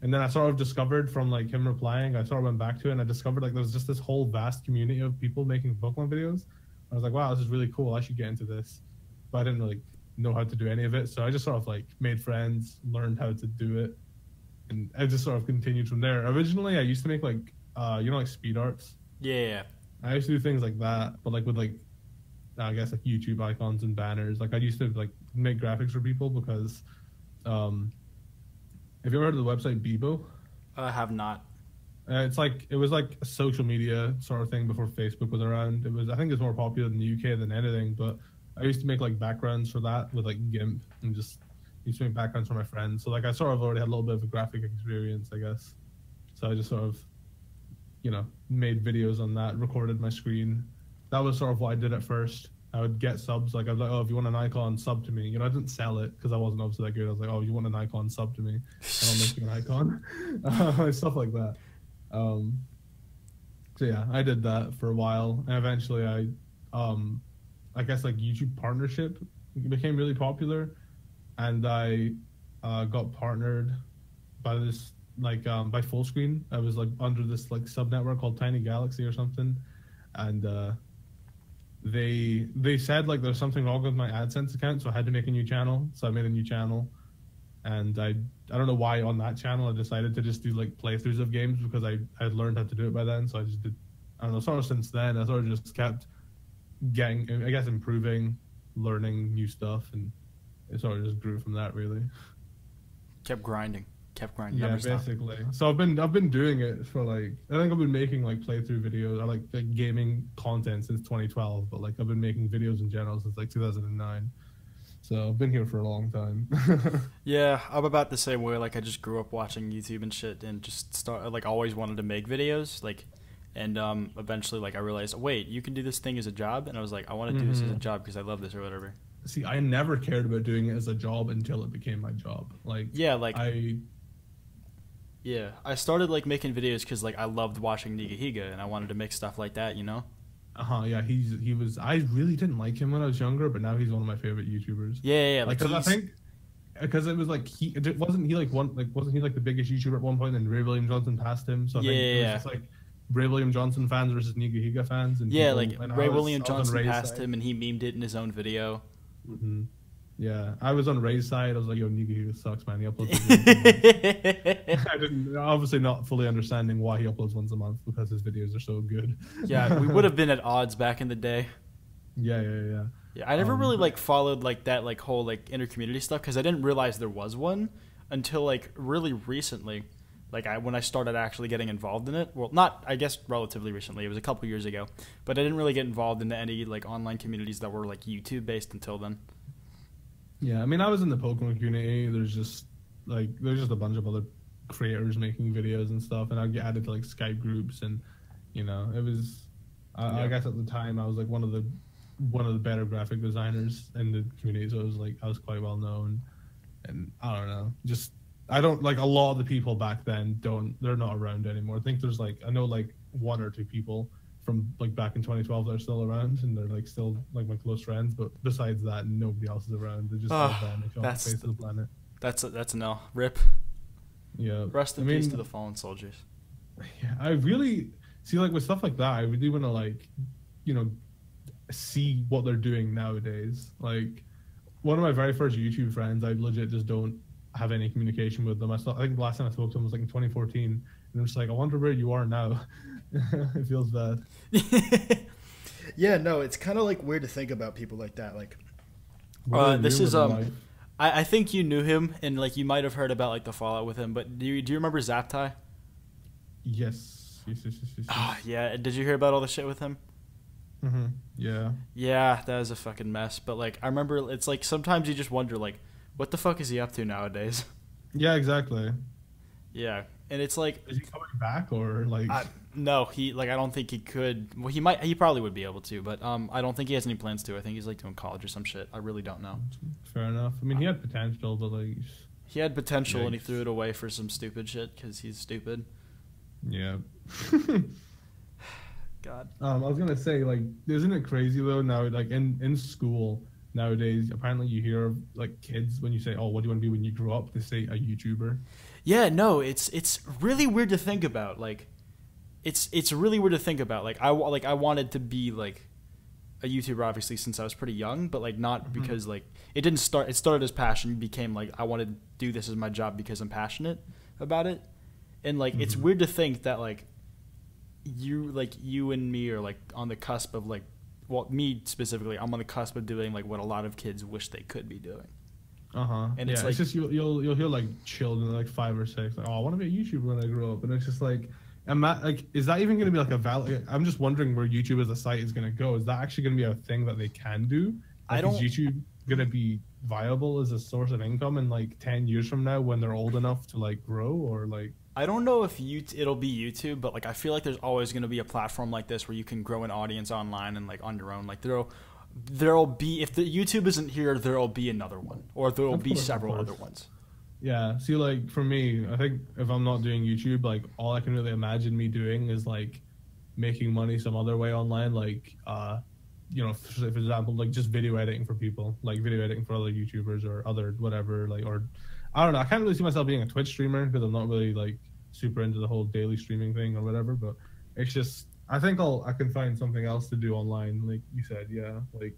and then I sort of discovered from like him replying, I sort of went back to it and I discovered like there was just this whole vast community of people making Pokemon videos. I was like, wow, this is really cool. I should get into this. But I didn't really know how to do any of it. So I just sort of like made friends, learned how to do it. And I just sort of continued from there. Originally, I used to make like, like speed arts. Yeah. I used to do things like that, but like with like, I guess like YouTube icons and banners. Like I used to like make graphics for people because, have you ever heard of the website Bebo? I have not. It was like a social media sort of thing before Facebook was around. I think it's more popular in the UK than anything, but I used to make like backgrounds for that with like GIMP and just used to make backgrounds for my friends. So like I sort of already had a little bit of a graphic experience, I guess. So I just sort of, made videos on that, recorded my screen. That was sort of what I did at first. I would get subs. Like I was like, oh, if you want an icon, sub to me. I didn't sell it because I wasn't obviously that good. I was like, oh, you want an icon, sub to me, and I'll make you an icon. Stuff like that. So yeah, I did that for a while, and eventually I guess like YouTube partnership became really popular, and I got partnered by this by Fullscreen. I was like under this like sub network called Tiny Galaxy or something, and they said like there's something wrong with my AdSense account, so I had to make a new channel. So I made a new channel, and I don't know why on that channel I decided to just do like playthroughs of games because I had learned how to do it by then. So I just did. I don't know. Sort of since then, I sort of just kept getting, I guess, improving, learning new stuff, and it sort of just grew from that. Really, kept grinding. kept grinding. Yeah, Never stopped. basically. So I've been doing it for like, I think I've been making like playthrough videos. I like gaming content since 2012, but like I've been making videos in general since like 2009. So I've been here for a long time. Yeah, I'm about the same way. Like I just grew up watching YouTube and shit, and just like always wanted to make videos. Like, and eventually like I realized, wait, you can do this thing as a job, and I was like, I want to do this as a job because I love this or whatever. See, I never cared about doing it as a job until it became my job. Like, Yeah, like I started like making videos because like I loved watching Nigahiga, and I wanted to make stuff like that, you know. yeah, he was. I really didn't like him when I was younger, but now he's one of my favorite YouTubers. Yeah. Like, because I think because it was like wasn't he like the biggest YouTuber at one point, and Ray William Johnson passed him. So I think it was just like Ray William Johnson fans versus Nigahiga fans. And yeah, people, like and Ray William Johnson passed side. him, and he memed it in his own video. Mm-hmm. Yeah, I was on Ray's side. I was like, "Yo, Nigahiga sucks, man. He uploads." I didn't, obviously not fully understanding why he uploads once a month because his videos are so good. Yeah, we would have been at odds back in the day. Yeah. Yeah, I never really like followed like that like whole like inter-community stuff because I didn't realize there was one until like really recently. Like when I started actually getting involved in it. Well, not I guess relatively recently. It was a couple years ago, but I didn't really get involved into any like online communities that were like YouTube based until then. Yeah, I mean, I was in the Pokemon community. There's just a bunch of other creators making videos and stuff, and I'd get added to like Skype groups, and you know, it was. I guess at the time I was like one of the better graphic designers in the community, so it was like I was quite well known, and I don't know, just I don't like a lot of the people back then they're not around anymore. I think there's like I know like one or two people from like back in 2012 that are still around, and they're like still like my close friends, but besides that nobody else is around. They're just vanish off the face of the planet. That's an L. Rip. Yeah, rest in peace to the fallen soldiers. Yeah, I really see like with stuff like that I really want to like, you know, see what they're doing nowadays. Like one of my very first YouTube friends, I legit just don't have any communication with them. I think the last time I spoke to him was like in 2014, and I'm just like, I wonder where you are now. It feels bad. Yeah, no, it's kind of like weird to think about people like that. Like, this is I think you knew him, and like you might have heard about like the fallout with him. But do you remember Zaptai? Yes. Yeah. Did you hear about all the shit with him? Mm-hmm. Yeah. Yeah, that was a fucking mess. But like, I remember it's like sometimes you just wonder like, what the fuck is he up to nowadays? Yeah, exactly. Yeah, and it's like, is he coming back or like? No, I don't think he could. Well, he probably would be able to, but I don't think he has any plans to. I think he's like doing college or some shit. I really don't know. Fair enough. I mean, he had potential, but like. He had potential, and he threw it away for some stupid shit because he's stupid. Yeah. God. I was gonna say, like, isn't it crazy though? Now, like in school nowadays, apparently you hear like kids when you say, "Oh, what do you want to be when you grow up?" They say a YouTuber. Yeah, no, it's really weird to think about. Like, it's really weird to think about. Like, I wanted to be like a YouTuber, obviously, since I was pretty young, but like not because like it didn't start. It started as passion, became like I wanted to do this as my job because I'm passionate about it, and like it's weird to think that like you and me are like on the cusp of like, well, me specifically, I'm on the cusp of doing like what a lot of kids wish they could be doing. And it's like, it's just you'll hear like children like 5 or 6 like, oh, I want to be a YouTuber when I grow up, and it's just like, is that even going to be like a valid? I'm just wondering where YouTube as a site is going to go. Is that actually going to be a thing that they can do? Like, is YouTube going to be viable as a source of income in like 10 years from now when they're old enough to like grow, or like? I don't know if it'll be YouTube, but like I feel like there's always going to be a platform like this where you can grow an audience online and like on your own. Like there'll be, if the YouTube isn't here, there'll be another one, or there'll be several other ones. Yeah. See, like for me, I think if I'm not doing YouTube, like all I can really imagine me doing is like making money some other way online, like you know, for example, like just video editing for people, like video editing for other YouTubers or other whatever, like, or I don't know. I can't really see myself being a Twitch streamer because I'm not really like super into the whole daily streaming thing or whatever. But it's just, I think I can find something else to do online, like you said. Yeah, like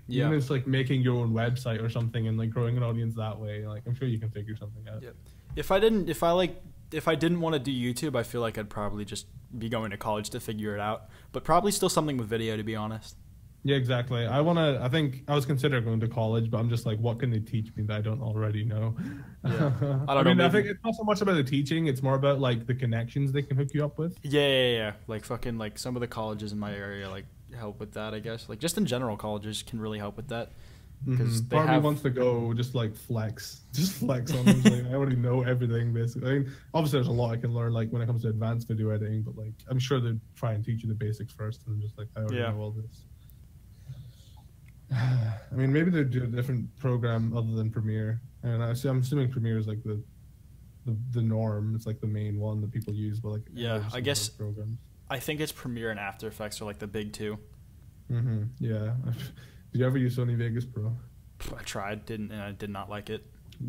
even if it's like making your own website or something and like growing an audience that way. Like I'm sure you can figure something out. Yeah. If I didn't want to do YouTube, I feel like I'd probably just be going to college to figure it out. But probably still something with video, to be honest. Yeah, exactly. I think I was considering going to college, but I'm just like, what can they teach me that I don't already know? Yeah, I I don't know. mean, I Maybe. think it's not so much about the teaching, it's more about like the connections they can hook you up with. Yeah. Like fucking like some of the colleges in my area like help with that. I guess like just in general, colleges can really help with that because they Part of me have. wants to go just like flex, just flex on them. Like, I already know everything basically. I mean, obviously there's a lot I can learn like when it comes to advanced video editing, but like I'm sure they try and teach you the basics first, and I'm just like I already Yeah. know all this. I mean, maybe they do a different program other than Premiere, and I'm assuming Premiere is like the norm. It's like the main one that people use, but like Yeah, there's I some guess other programs. I think it's Premiere and After Effects are like the big two. Yeah. Did you ever use Sony Vegas Pro? I tried, didn't, and I did not like it.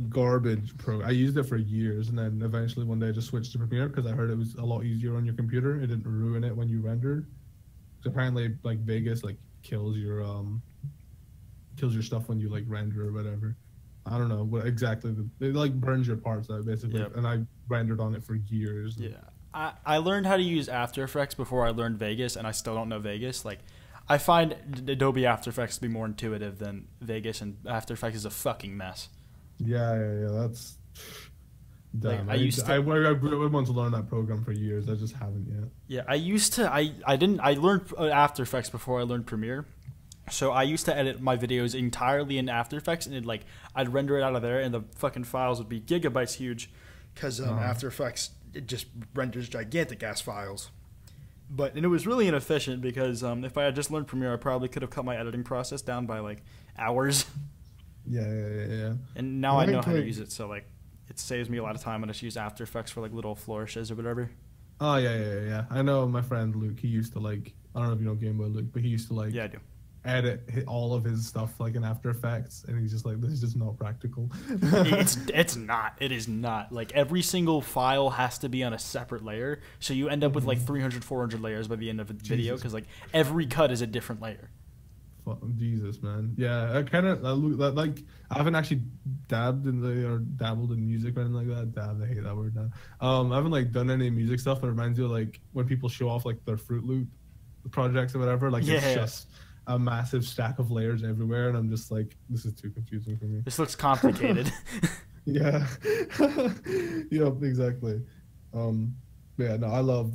Garbage pro. I used it for years, and then eventually one day I just switched to Premiere because I heard it was a lot easier on your computer. It didn't ruin it when you rendered. So apparently, like Vegas, like kills your stuff when you like render or whatever. I don't know what exactly. It like burns your parts out basically. Yep. And I rendered on it for years. Yeah, I learned how to use After Effects before I learned Vegas, and I still don't know Vegas. Like, I find Adobe After Effects to be more intuitive than Vegas, and After Effects is a fucking mess. Yeah. That's. Damn, Like, I want to learn that program for years. I just haven't yet. Yeah, I used to. I didn't. I learned After Effects before I learned Premiere. So I used to edit my videos entirely in After Effects, and I'd render it out of there, and the fucking files would be gigabytes huge, because After Effects it just renders gigantic ass files. And it was really inefficient because if I had just learned Premiere, I probably could have cut my editing process down by like hours. Yeah. And now I know how to like, use it, so like it saves me a lot of time. I just use After Effects for like little flourishes or whatever. Oh yeah. I know my friend Luke. He used to like. I don't know if you know Game Boy Luke, but he used to like. Yeah, I do. Edit all of his stuff like in After Effects, and he's just like, this is just not practical. It's not. It is not. Like every single file has to be on a separate layer, so you end up with like 300, 400 layers by the end of the video because like every cut is a different layer. Jesus, man. Yeah, I kind of like I haven't actually dabbled in music or anything like that. Dab, I hate that word now. I haven't like done any music stuff, but it reminds me of like when people show off like their Fruit Loop projects or whatever. Like it's just a massive stack of layers everywhere, and I'm just like, this is too confusing for me. This looks complicated. Yeah. Yep, exactly. Yeah, no, I love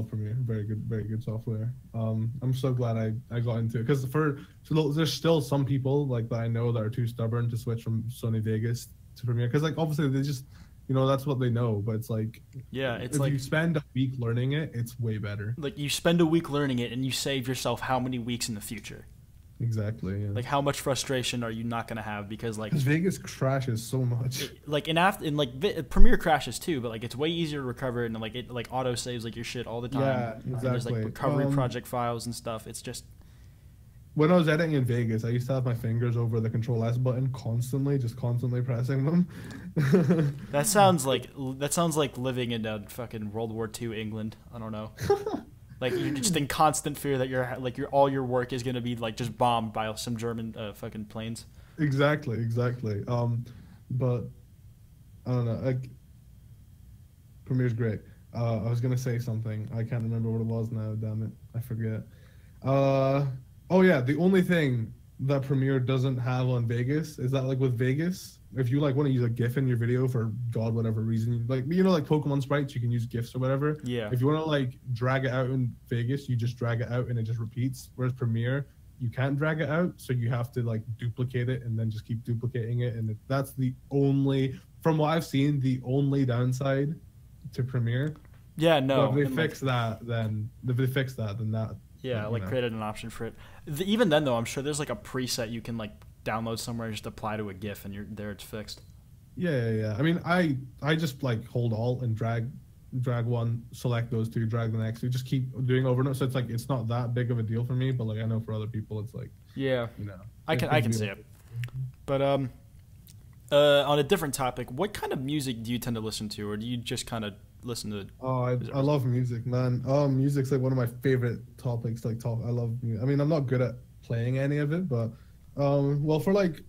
Premiere. Very good software. I'm so glad I got into it because there's still some people like that I know that are too stubborn to switch from Sony Vegas to Premiere because like obviously they just that's what they know, but it's like it's if like you spend a week learning it, it's way better. Like you spend a week learning it and you save yourself how many weeks in the future? Exactly. Yeah. Like how much frustration are you not gonna have because like Vegas crashes so much. Premiere crashes too, but like it's way easier to recover and like it like auto saves like your shit all the time. Yeah, exactly. And there's like recovery project files and stuff. It's just when I was editing in Vegas, I used to have my fingers over the Control S button constantly pressing them. That sounds like living in fucking World War II England. I don't know. Like you're just in constant fear that all your work is gonna be like just bombed by some German fucking planes. Exactly. But I don't know. Like Premiere's great. I was gonna say something. I can't remember what it was now. Damn it, I forget. Oh yeah, the only thing that Premiere doesn't have on Vegas is that like with Vegas, if you like want to use a GIF in your video for God whatever reason, like like Pokemon sprites, you can use GIFs or whatever. Yeah. If you want to like drag it out in Vegas, you just drag it out and it just repeats. Whereas Premiere, you can't drag it out, so you have to like duplicate it and then just keep duplicating it. And that's the only, from what I've seen, the only downside to Premiere. Yeah, no. But if they fix that, then that. Yeah, like created an option for it. Even then, though, I'm sure there's like a preset you can like download somewhere and just apply to a GIF, and it's fixed. Yeah. I mean, I just like hold Alt and drag one, select those two, drag the next two, just keep doing over and over. So it's like it's not that big of a deal for me, but like I know for other people, it's like I can see it. But on a different topic, what kind of music do you tend to listen to, or do you just kind of listen to? I love music, man. Music's like one of my favorite topics. I love music. I mean, I'm not good at playing any of it, but for like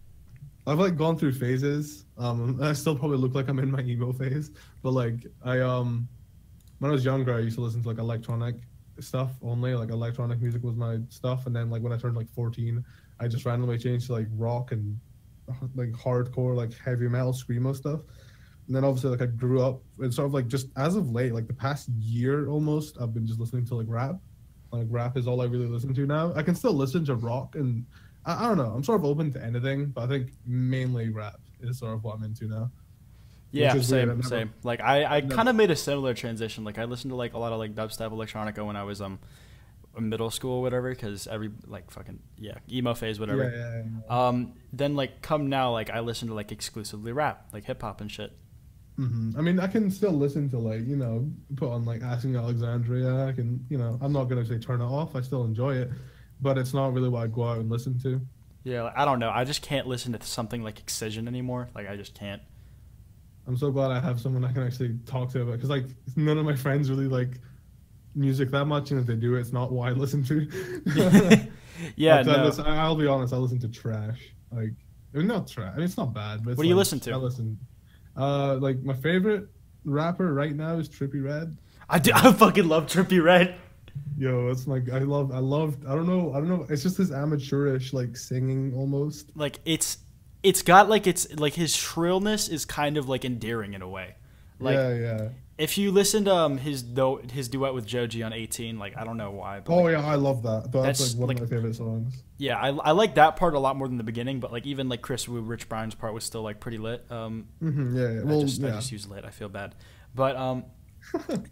I've like gone through phases. I still probably look like I'm in my emo phase, but like when I was younger, I used to listen to like electronic stuff only. Like electronic music was my stuff, and then like when I turned like 14, I just randomly changed to like rock and like hardcore, like heavy metal, screamo stuff. And then obviously like I grew up and sort of like just as of late, like the past year almost, I've been just listening to like rap. Like rap is all I really listen to now. I can still listen to rock and I don't know. I'm sort of open to anything, but I think mainly rap is sort of what I'm into now. Yeah, same, Never, same. Like I never, kind of made a similar transition. Like I listened to like a lot of like dubstep electronica when I was in middle school or whatever, because every like fucking emo phase whatever. Then like come now, like I listen to like exclusively rap, like hip hop and shit. I mean, I can still listen to like, you know, put on like Asking Alexandria. I can, you know, I'm not gonna say turn it off. I still enjoy it, but it's not really what I go out and listen to. Yeah, like, I don't know. I just can't listen to something like Excision anymore. Like I just can't. I'm so glad I have someone I can actually talk to about, because like none of my friends really like music that much, and if they do, it's not what I listen to. Yeah, no. no. I'll be honest. I listen to trash. Like, I mean, not trash. I mean, it's not bad. But it's What do you like, listen to? I listen. Like my favorite rapper right now is Trippie Redd. I do. I fucking love Trippie Redd. Yo, it's like I love. I don't know. It's just this amateurish like singing almost. Like it's got like it's like his shrillness is kind of like endearing in a way. Like, yeah. If you listen to his duet with Joji on 18, like I don't know why. But Oh like, yeah, I love that. That's like one like, of my favorite songs. Yeah, I like that part a lot more than the beginning, but like even like Chris Wu, Rich Brian's part was still like pretty lit. Yeah. Well, I just used lit. I feel bad, but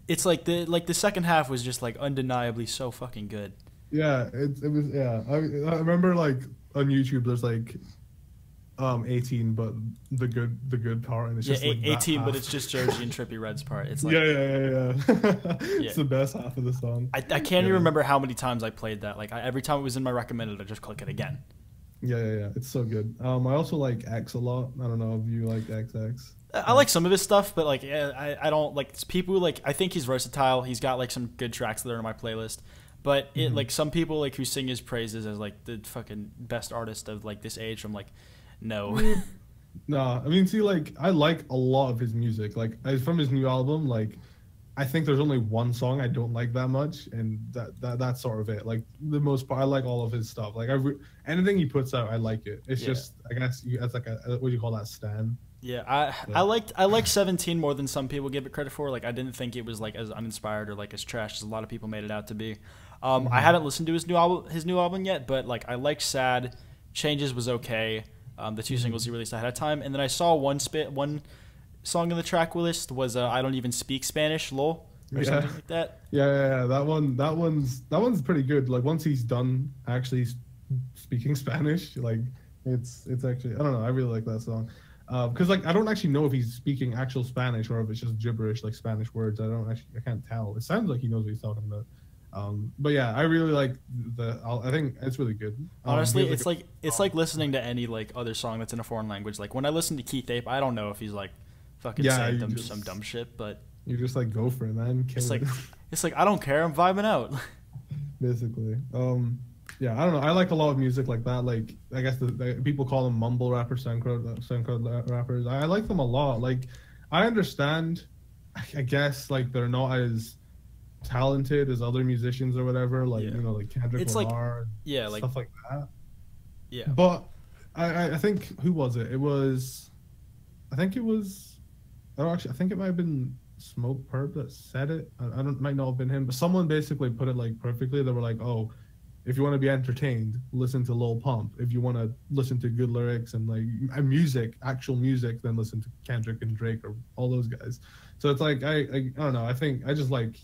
it's like the second half was just like undeniably so fucking good. Yeah, it was. Yeah, I remember like on YouTube, there's like 18, but the good part, and it's just like 18, but it's just Joji and Trippie Redd's part. It's like yeah. It's the best half of the song. I can't even remember how many times I played that. Like every time it was in my recommended, I just click it again. Yeah. It's so good. I also like X a lot. I don't know if you like XX. I like some of his stuff, but like I don't like people who, like I think he's versatile. He's got like some good tracks that are in my playlist. But it like some people like who sing his praises as like the fucking best artist of like this age. I'm like, no. Nah, I mean, see, like I like a lot of his music. Like from his new album, like I think there's only one song I don't like that much, and that's sort of it. Like the most part, I like all of his stuff. Like anything he puts out, I like it. It's just, I guess, that's like what do you call that, stan? Yeah, I liked 17 more than some people give it credit for. Like I didn't think it was like as uninspired or like as trash as a lot of people made it out to be. I haven't listened to his new album yet, but like I like Sad. Changes was okay. The two singles he released ahead of time, and then I saw one song in the track list was I Don't Even Speak Spanish, lol, or something like that. Yeah. That one's pretty good. Like once he's done actually speaking Spanish, like it's actually, I don't know, I really like that song. Because like I don't actually know if he's speaking actual Spanish or if it's just gibberish like Spanish words. I can't tell. It sounds like he knows what he's talking about. But yeah, I really like I think it's really good. Honestly, it's like listening to any like other song that's in a foreign language. Like when I listen to Keith Ape, I don't know if he's like fucking saying some dumb shit, but you just like go for it, man. It's like I don't care, I'm vibing out. Basically, yeah, I don't know. I like a lot of music like that. Like I guess the people call them mumble rappers, SoundCloud rappers. I like them a lot. Like I understand. I guess like they're not as talented as other musicians or whatever, like you know, like Kendrick Lamar, like stuff like that. Yeah, but I think who was it? I think it might have been Smoke Perp that said it. Might not have been him, but someone basically put it like perfectly. They were like, oh, if you want to be entertained, listen to Lil Pump. If you want to listen to good lyrics and like actual music, then listen to Kendrick and Drake or all those guys. So it's like I don't know. I think I just like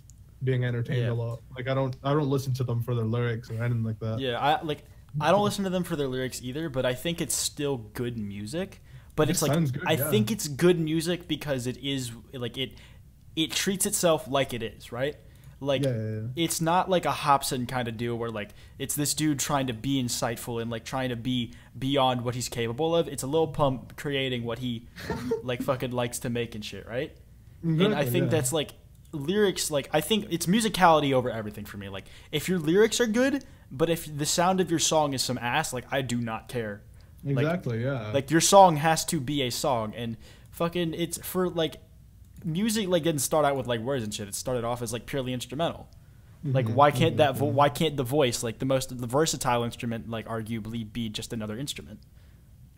being entertained a lot. Like I don't listen to them for their lyrics or anything like that. Yeah, I don't listen to them for their lyrics either, but I think it's still good music. But it's like good, I think it's good music because it is like it treats itself like it is, right? Like it's not like a Hobson kind of deal where like it's this dude trying to be insightful and like trying to be beyond what he's capable of. It's a Lil Pump creating what he like fucking likes to make and shit, right? Exactly, and I think that's like lyrics, like I think it's musicality over everything for me. Like if your lyrics are good, but if the sound of your song is some ass, like I do not care. Exactly, Like your song has to be a song, and fucking it's for like music like didn't start out with like words and shit. It started off as like purely instrumental. Like, why can't why can't the voice, like the versatile instrument, like arguably be just another instrument?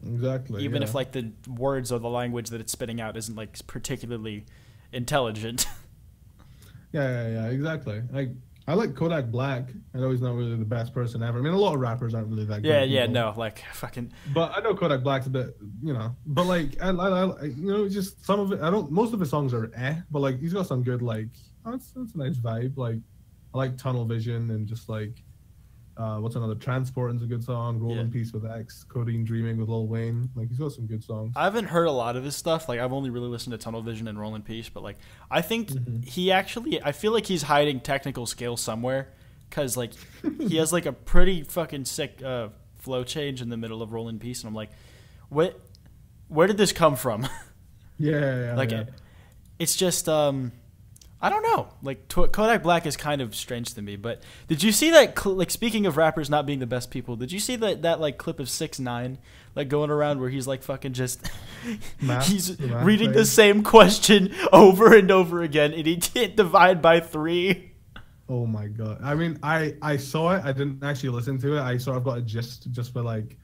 Exactly. Even if like the words or the language that it's spitting out isn't like particularly intelligent. Yeah, exactly. I like Kodak Black. I know he's not really the best person ever. I mean, a lot of rappers aren't really that good. Yeah, no, like fucking. But I know Kodak Black's a bit, you know. But like, I you know, just some of it. I don't. Most of his songs are but like he's got some good like. Oh, it's a nice vibe. Like, I like Tunnel Vision and just like, what's another? Transporting's a good song. Roll in Peace with X. Codeine Dreaming with Lil Wayne. Like, he's got some good songs. I haven't heard a lot of his stuff. Like, I've only really listened to Tunnel Vision and Roll in Peace. But like, I think he actually, I feel like he's hiding technical skill somewhere, because like he has like a pretty fucking sick flow change in the middle of Roll in Peace, and I'm like, where did this come from? Yeah. It's just I don't know. Like, Kodak Black is kind of strange to me. But did you see that? Like, speaking of rappers not being the best people, did you see that like clip of 6ix9ine like going around where he's like fucking just he's reading the same question over and over again, and he can't divide by 3. Oh my god! I mean, I saw it. I didn't actually listen to it. I sort of got a gist just by like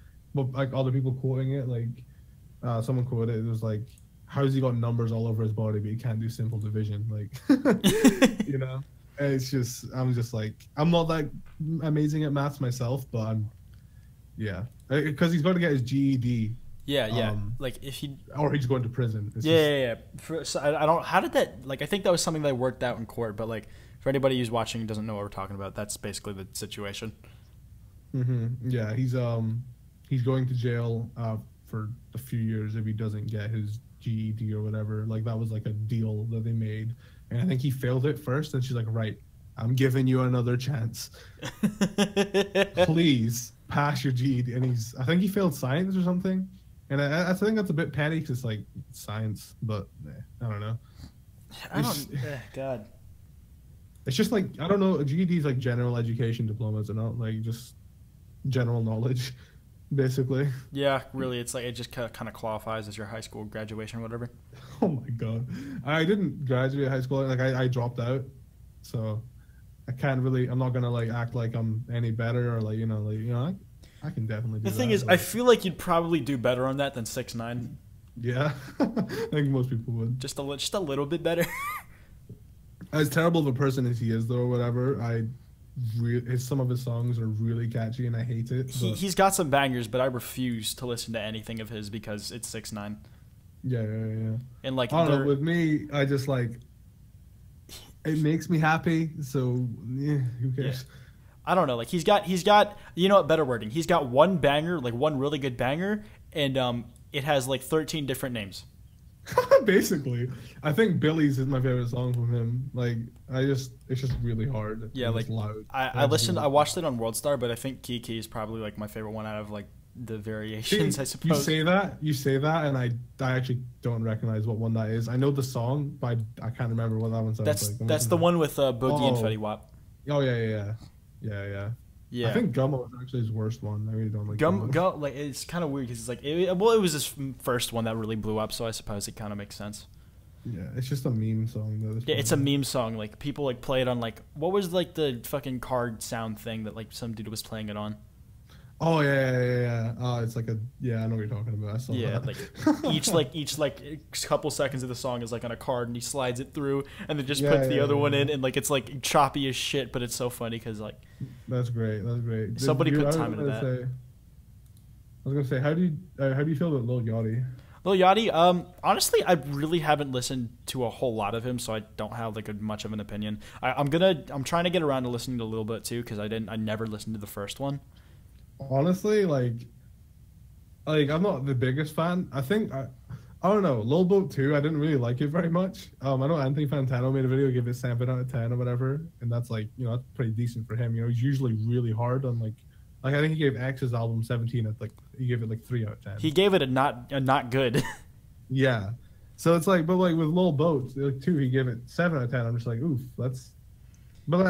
other people quoting it. Like, someone quoted it. It was like, how's he got numbers all over his body, but he can't do simple division? Like, you know, it's just, I'm just like, I'm not that amazing at maths myself, but because he's going to get his GED. Yeah. Like, if he, or he's going to prison. So I don't. How did that? Like, I think that was something that worked out in court. But like, for anybody who's watching and doesn't know what we're talking about, that's basically the situation. Yeah, he's going to jail for a few years if he doesn't get his GED or whatever. Like, that was like a deal that they made, and I think he failed it first, and she's like, right, I'm giving you another chance. Please pass your GED. And I think he failed science or something, and I think that's a bit petty because it's like science, but I don't know. God, it's just like, I don't know, GED is like general education diplomas, and not like just general knowledge. Basically. Yeah, really. It's like, it just kind of qualifies as your high school graduation or whatever. Oh my god. I didn't graduate high school. Like, I dropped out. So I can't really, I'm not going to like act like I'm any better, or like, I can definitely do that. The thing is, I feel like you'd probably do better on that than 6ix9ine. Yeah. I think most people would. Just a little bit better. As terrible of a person as he is, though, or whatever, some of his songs are really catchy, and I hate it. He's got some bangers, but I refuse to listen to anything of his because it's 6ix9ine. Yeah. And like, I don't know, with me, I just like, it makes me happy, so who cares? Yeah. I don't know. Like, he's got you know what, better wording. He's got one banger, like one really good banger, and it has like 13 different names. Basically, I think Billy's is my favorite song from him. Like, it's just really hard. Yeah, like, loud. I watched it on WorldStar, but I think Kiki is probably like my favorite one out of like the variations. I suppose. You say that, and I actually don't recognize what one that is. I know the song, but I can't remember what that one sounds like. That's the one with Boogie and Fetty Wap. Oh yeah. I think Gummo was actually his worst one. I really don't like Gummo. Like, it's kind of weird because it's like, it was his first one that really blew up, so I suppose it kind of makes sense. Yeah, it's just a meme song though. Yeah, it's a meme song. Like, people like play it on like, what was like the fucking card sound thing that like some dude was playing it on? Oh yeah. It's like I know what you're talking about. I saw that. Like each couple seconds of the song is like on a card, and he slides it through, and then just puts the other one in, and like, it's like choppy as shit, but it's so funny because like, that's great. Somebody put time into that. I was gonna say, how do you feel about Lil Yachty? Lil Yachty, honestly, I really haven't listened to a whole lot of him, so I don't have like much of an opinion. I'm trying to get around to listening to a little bit too, because I never listened to the first one. Honestly, like I'm not the biggest fan. I think I don't know, Lil Boat 2, I didn't really like it very much. I know Anthony Fantano made a video, give it 7 out of 10 or whatever, and that's like, that's pretty decent for him. He's usually really hard on like I think he gave X's album 17 at he gave it like 3 out of 10. He gave it a not good. Yeah. So it's like, but like with Lil Boat, like 2, he gave it 7 out of 10. I'm just like, oof, that's. But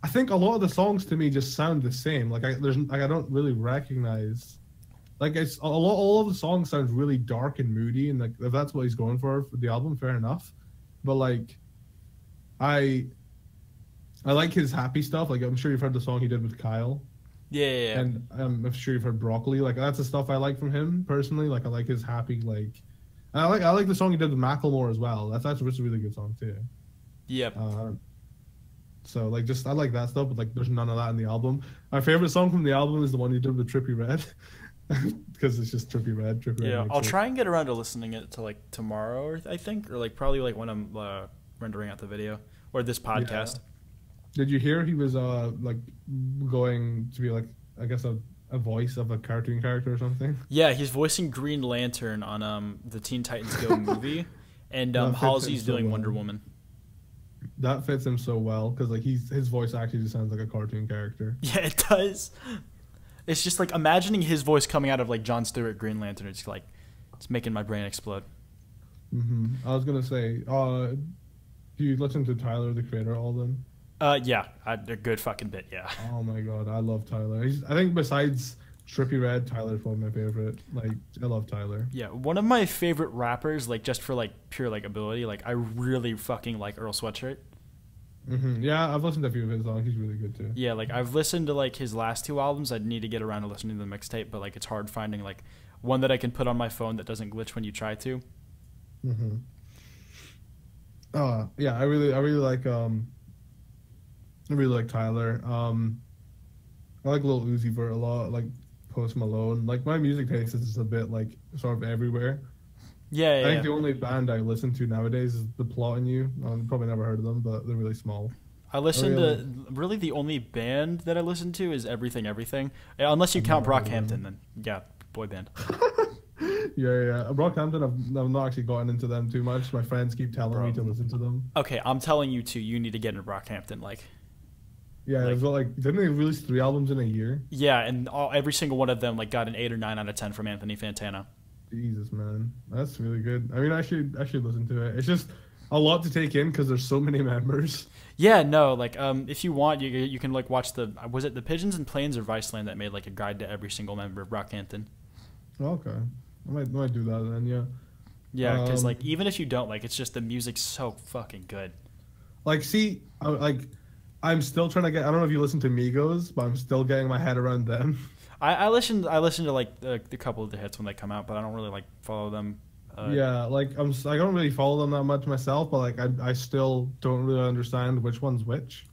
I think a lot of the songs to me just sound the same. Like, I don't really recognize. Like, it's all of the songs sound really dark and moody, and like, if that's what he's going for the album, fair enough. But like, I I like his happy stuff. Like I'm sure you've heard the song he did with Kyle. Yeah. And I'm sure you've heard Broccoli. Like that's the stuff I like from him personally. Like I like his happy like. I like the song he did with Macklemore as well. That's a really good song too. Yep. So like I like that stuff, but like there's none of that in the album. My favorite song from the album is the one he did with Trippie Redd, because it's just Trippie Redd. Yeah, I'll try and get around to listening it to like tomorrow, or I think, or like probably like when I'm rendering out the video or this podcast. Yeah. Did you hear he was like going to be like I guess a voice of a cartoon character or something? Yeah, he's voicing Green Lantern on the Teen Titans Go movie, and Halsey's doing Wonder Woman. That fits him so well because like his voice actually just sounds like a cartoon character. Yeah, it does. It's just like imagining his voice coming out of like Jon Stewart Green Lantern. It's like it's making my brain explode. I was gonna say, do you listen to Tyler the Creator all then? Yeah, a good fucking bit. Yeah. Oh my god, I love Tyler. I think besides Trippie Redd, Tyler's probably my favorite. Like I love Tyler. Yeah, one of my favorite rappers, like just for like pure like ability. Like I really fucking like Earl Sweatshirt. Yeah, I've listened to a few of his songs. He's really good too. Yeah, like I've listened to like his last 2 albums. I'd need to get around to listening to the mixtape, but like it's hard finding like one that I can put on my phone that doesn't glitch when you try to. Yeah, I really like Tyler. I like Lil Uzi Vert a lot. Like Post Malone. Like my music taste is just a bit like sort of everywhere. Yeah, I think the only band I listen to nowadays is The Plot and You. Probably never heard of them, but they're really small. I listen to really the only band that I listen to is Everything Everything, unless you count Brockhampton. Then yeah, boy band. Yeah. Brockhampton, I've not actually gotten into them too much. My friends keep telling me to listen to them. Okay, I'm telling you too. You need to get into Brockhampton. Yeah, they've got didn't they release 3 albums in a year? Yeah, and every single one of them like got an 8 or 9 out of 10 from Anthony Fantano. Jesus, man, that's really good. I mean, I should listen to it. It's just a lot to take in because there's so many members. Yeah, no, like if you want, you can like watch was it the Pigeons and Plains or Viceland that made like a guide to every single member of Brockhampton. Okay, I might do that then. Yeah. Yeah, because like even if you don't like, it's just the music's so fucking good. Like, see, I'm still trying to get. I don't know if you listen to Migos, but I'm still getting my head around them. I listen to like the couple of the hits when they come out, but I don't really like follow them. Yeah, like I don't really follow them that much myself, but like I still don't really understand which one's which.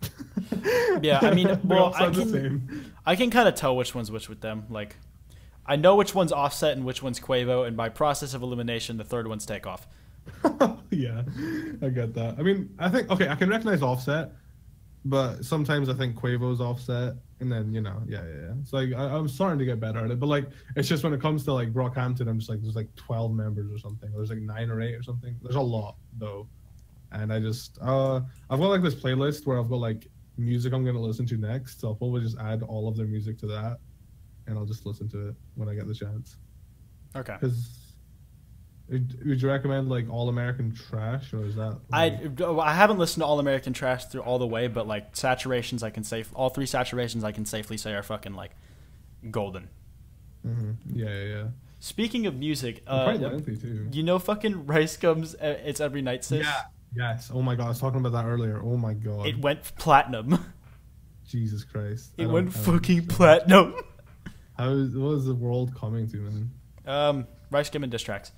Yeah, I mean, well, I can kind of tell which one's which with them. Like, I know which one's Offset and which one's Quavo, and by process of elimination, the third one's Takeoff. Yeah, I get that. I mean, I can recognize Offset, but sometimes I think Quavo's Offset, and then yeah. So like I'm starting to get better at it, but like it's just when it comes to like Brockhampton, I'm just like there's like 12 members or something. There's like 9 or 8 or something. There's a lot though, and I just I've got like this playlist where I've got like music I'm gonna listen to next. So I'll probably just add all of their music to that, and I'll just listen to it when I get the chance. Okay. Because would you recommend like All American Trash, or is that? Like... I haven't listened to All American Trash through all the way, but like Saturations, all 3 Saturations I can safely say are fucking like golden. Yeah. Speaking of music, quite lengthy too. You know, fucking Rice Gum's "It's Every Night, Sis." Yeah. Yes. Oh my god, I was talking about that earlier. Oh my god. It went platinum. Jesus Christ. It went fucking platinum. What is the world coming to, man? Rice Gum and diss tracks.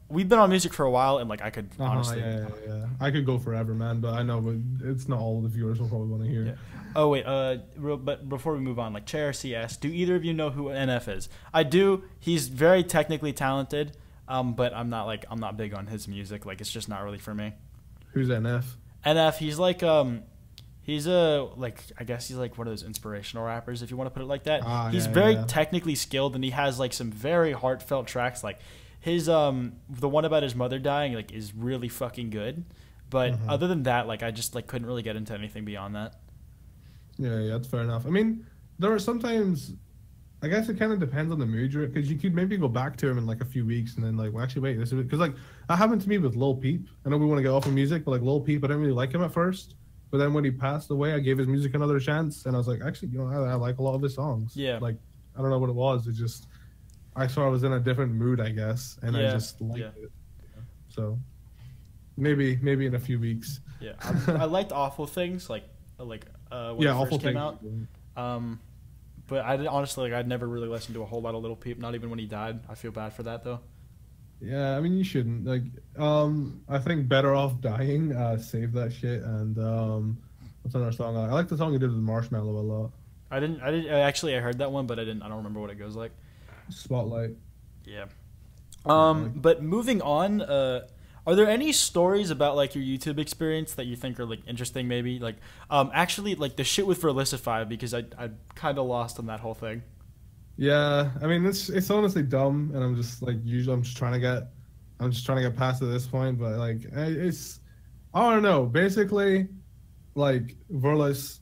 We've been on music for a while, and like I could honestly, yeah. I could go forever, man. But I know, but it's not all the viewers will probably want to hear. Yeah. Oh wait, but before we move on, like CS, do either of you know who NF is? I do. He's very technically talented, but I'm not big on his music. Like it's just not really for me. Who's NF? NF, he's like he's I guess he's like one of those inspirational rappers, if you want to put it like that. He's very technically skilled, and he has like some very heartfelt tracks. Like his the one about his mother dying like is really fucking good. But other than that, like I just like couldn't really get into anything beyond that. Yeah, that's fair enough. I mean, there are sometimes, I guess it kind of depends on the mood you're, because you could maybe go back to him in like a few weeks and then like, well, actually wait, this is because like that happened to me with Lil Peep. I know we want to get off of music, but like Lil Peep, I didn't really like him at first. But then when he passed away, I gave his music another chance, and I was like, actually, I like a lot of his songs. Yeah. Like, I don't know what it was. It just, I saw I was in a different mood, I guess, and I just liked it. So. maybe in a few weeks. Yeah, I liked Awful Things when Yeah, it Awful first came Things. out. But honestly, I'd never really listened to a whole lot of Little Peep. Not even when he died. I feel bad for that though. Yeah, I mean you shouldn't like. I think Better Off Dying. Save that shit. And what's another song? I like the song he did with Marshmallow a lot. I heard that one, but I don't remember what it goes like. Spotlight. Yeah. Like But moving on, are there any stories about like your YouTube experience that you think are like interesting? Maybe like, actually like the shit with Verlisify, because I kind of lost on that whole thing. Yeah, I mean it's honestly dumb, and I'm just like usually I'm just trying to get past it at this point, but like it's I don't know. Basically, like Verlis,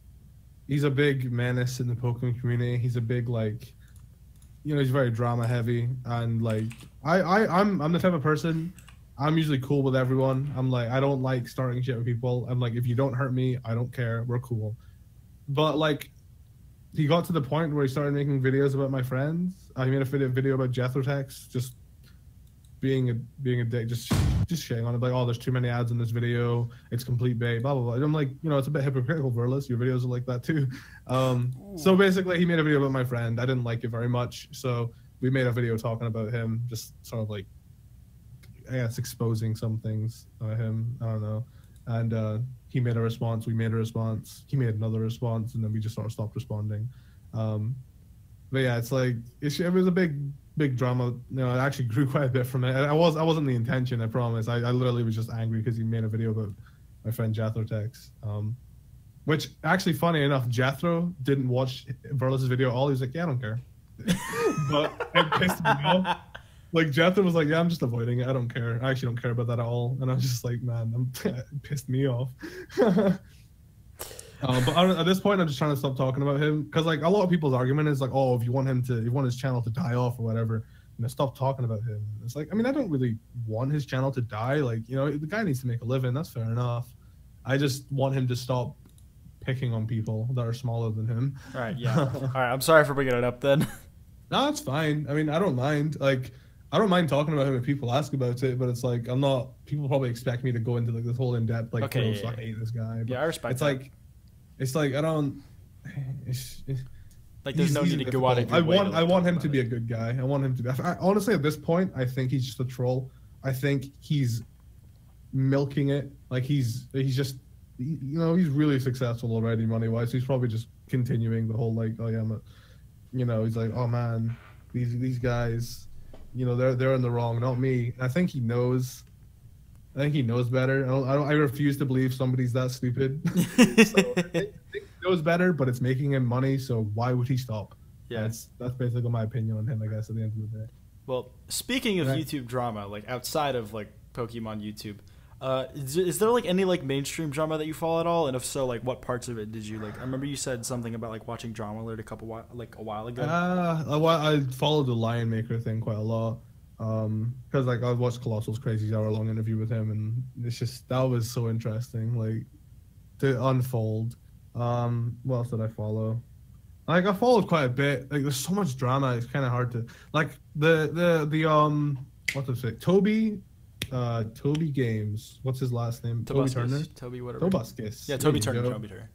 he's a big menace in the Pokemon community. He's a big like, he's very drama heavy, and like I'm the type of person. I'm usually cool with everyone. I'm like I don't like starting shit with people. I'm like if you don't hurt me, I don't care. We're cool. But like he got to the point where he started making videos about my friends. He made a video about Jethrotex just being a dick, just shitting on it. Like, oh, there's too many ads in this video. It's complete bait, blah, blah, blah. And I'm like, it's a bit hypocritical, Verlis. Your videos are like that too. So basically, he made a video about my friend. I didn't like it very much. So we made a video talking about him, just sort of like, I guess, exposing some things about him. I don't know. And he made a response. We made a response. He made another response, and then we just sort of stopped responding. But yeah, it's like it was a big drama. It actually grew quite a bit from it. I wasn't the intention. I promise. I literally was just angry because he made a video about my friend Jethrotex. Which actually, funny enough, Jethro didn't watch Verlis' video at all. He was like, "Yeah, I don't care," but it pissed me off. Like Jethro was like, "Yeah, I'm just avoiding it. I don't care. I actually don't care about that at all." And I was just like, "Man, it pissed me off." But at this point, I'm just trying to stop talking about him because like a lot of people's argument is like, "Oh, if you want his channel to die off or whatever, stop talking about him." It's like, I mean, I don't really want his channel to die. Like, the guy needs to make a living. That's fair enough. I just want him to stop picking on people that are smaller than him. All right, yeah. All right, I'm sorry for bringing it up then. No, it's fine. I mean, I don't mind. Like, I don't mind talking about him if people ask about it, but it's like I'm not. People probably expect me to go into like this whole in depth like, okay, I hate this guy. But yeah, I respect. It's like I don't. Like, there's no need to go out of your way. I want him to be a good guy. I want him to be. Honestly, at this point, I think he's just a troll. I think he's milking it. Like he's just, he's really successful already money wise. He's probably just continuing the whole like, oh yeah, he's like, oh man, these guys, they're in the wrong, not me. And I think he knows. I think he knows better. I refuse to believe somebody's that stupid. So I think he knows better, but it's making him money. So why would he stop? Yeah, that's basically my opinion on him, I guess. At the end of the day. Well, speaking of YouTube drama, like outside of like Pokemon YouTube, is there like any like mainstream drama that you follow at all? And if so, like what parts of it did you like? I remember you said something about like watching Drama Alert a while ago. I followed the Lion Maker thing quite a lot. Because like I watched Colossal's crazy hour-long interview with him, and it's just that was so interesting, like to unfold. What else did I follow? Like I followed quite a bit. Like there's so much drama, it's kind of hard to like the what to say? Toby Games. What's his last name? Toby Turner. Toby whatever. Tobuscus. Yeah, Toby Turner. Toby Turner.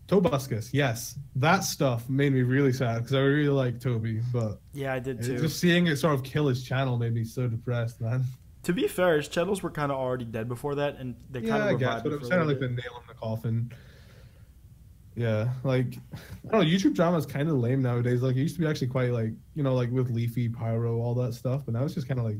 Tobuscus, yes. That stuff made me really sad because I really like Toby, but yeah, I did too. Just seeing it sort of kill his channel made me so depressed, man. To be fair, his channels were kind of already dead before that, and they kind of revived. Yeah, but it was kind of like the nail in the coffin. Yeah, like I don't know. YouTube drama is kind of lame nowadays. Like it used to be actually quite like like with Leafy, Pyro, all that stuff, but now it's just kind of like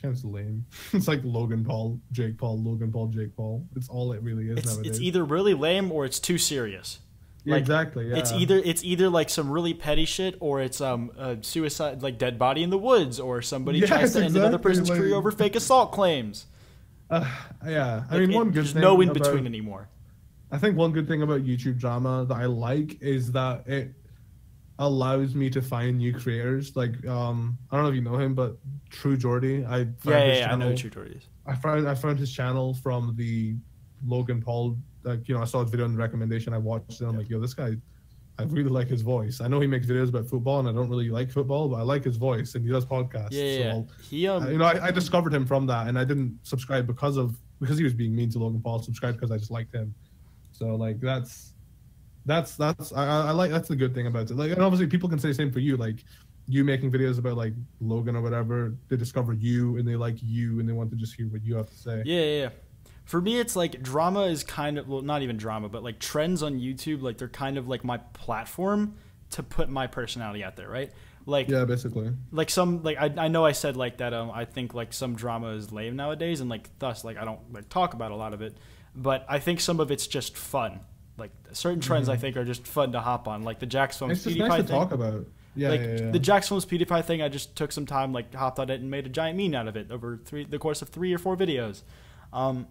kind of lame. It's like Logan Paul, Jake Paul, Logan Paul, Jake Paul. It's all it really is nowadays. It's either really lame or it's too serious. Yeah, exactly. Yeah. It's either like some really petty shit, or it's a suicide, like dead body in the woods, or somebody tries to end another person's career over fake assault claims. Yeah, I mean, one good there's thing no in between anymore. I think one good thing about YouTube drama that I like is that it allows me to find new creators. Like I don't know if you know him, but True Jordy. I know who True Jordy is. I found his channel from the Logan Paul. Like I saw his video in the recommendation. I watched it. I'm like, yo, this guy, I really like his voice. I know he makes videos about football, and I don't really like football, but I like his voice, and he does podcasts. Yeah. So I discovered him from that, and I didn't subscribe because of because he was being mean to Logan Paul, subscribe because I just liked him. So like that's I like, that's the good thing about it. Like, and obviously people can say the same for you, like you making videos about like Logan or whatever, they discover you and they like you and they want to just hear what you have to say. Yeah. For me, it's like drama is kind of, well, not even drama, but like trends on YouTube, like they're kind of like my platform to put my personality out there, right? Like, yeah, basically. Like some, like I know I said like that. I think like some drama is lame nowadays, and like thus like I don't like talk about a lot of it, but I think some of it's just fun. Like certain trends I think are just fun to hop on, like the Jax Films It's just PewDiePie nice to thing. talk about. Yeah, like yeah. the Jax Films PewDiePie thing, I just took some time, like hopped on it and made a giant meme out of it over the course of 3 or 4 videos. Yeah.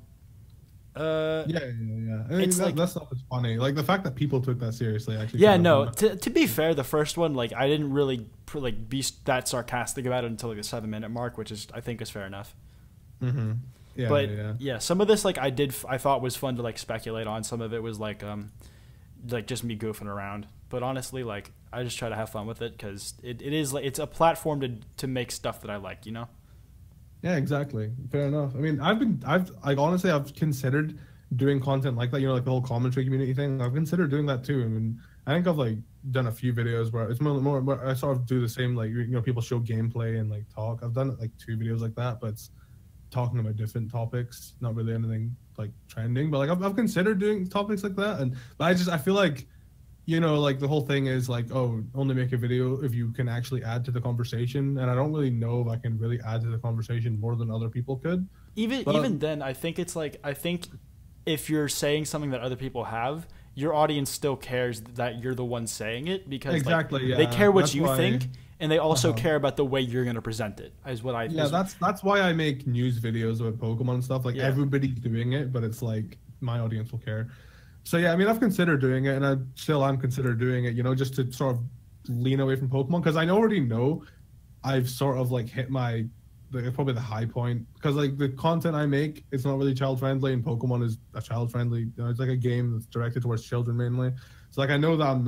I mean, that stuff is funny. Like the fact that people took that seriously, actually. Yeah, no. To be fair, the first one, like I didn't really like be that sarcastic about it until like the 7-minute mark, which is I think is fair enough. Mm-hmm. Yeah, but yeah, some of this like I thought was fun to like speculate on. Some of it was like just me goofing around. But honestly, like I just try to have fun with it because it is like it's a platform to make stuff that I like, you know. Yeah, exactly. Fair enough. I mean, I've like honestly, I've considered doing content like that. You know, like the whole commentary community thing. I've considered doing that too. I mean, I think I've like done a few videos where it's more I sort of do the same. Like, you know, people show gameplay and like talk. I've done like 2 videos like that, but it's talking about different topics, not really anything like trending. But like I've considered doing topics like that, but I feel like, you know, like the whole thing is like, oh, only make a video if you can actually add to the conversation, and I don't really know if I can really add to the conversation more than other people could. Even then, I think it's like, I think if you're saying something that other people have, your audience still cares that you're the one saying it, because exactly, like, they care what you think, and they also care about the way you're going to present it. Is what I that's why I make news videos about Pokemon and stuff. Like everybody's doing it, but it's like my audience will care. So yeah, I mean, I've considered doing it, and I still am considered doing it, you know, just to sort of lean away from Pokemon, because I already know I've sort of like hit my probably the high point, because like the content I make, it's not really child friendly, and Pokemon is a child friendly, you know, it's like a game that's directed towards children mainly. So like I know that I'm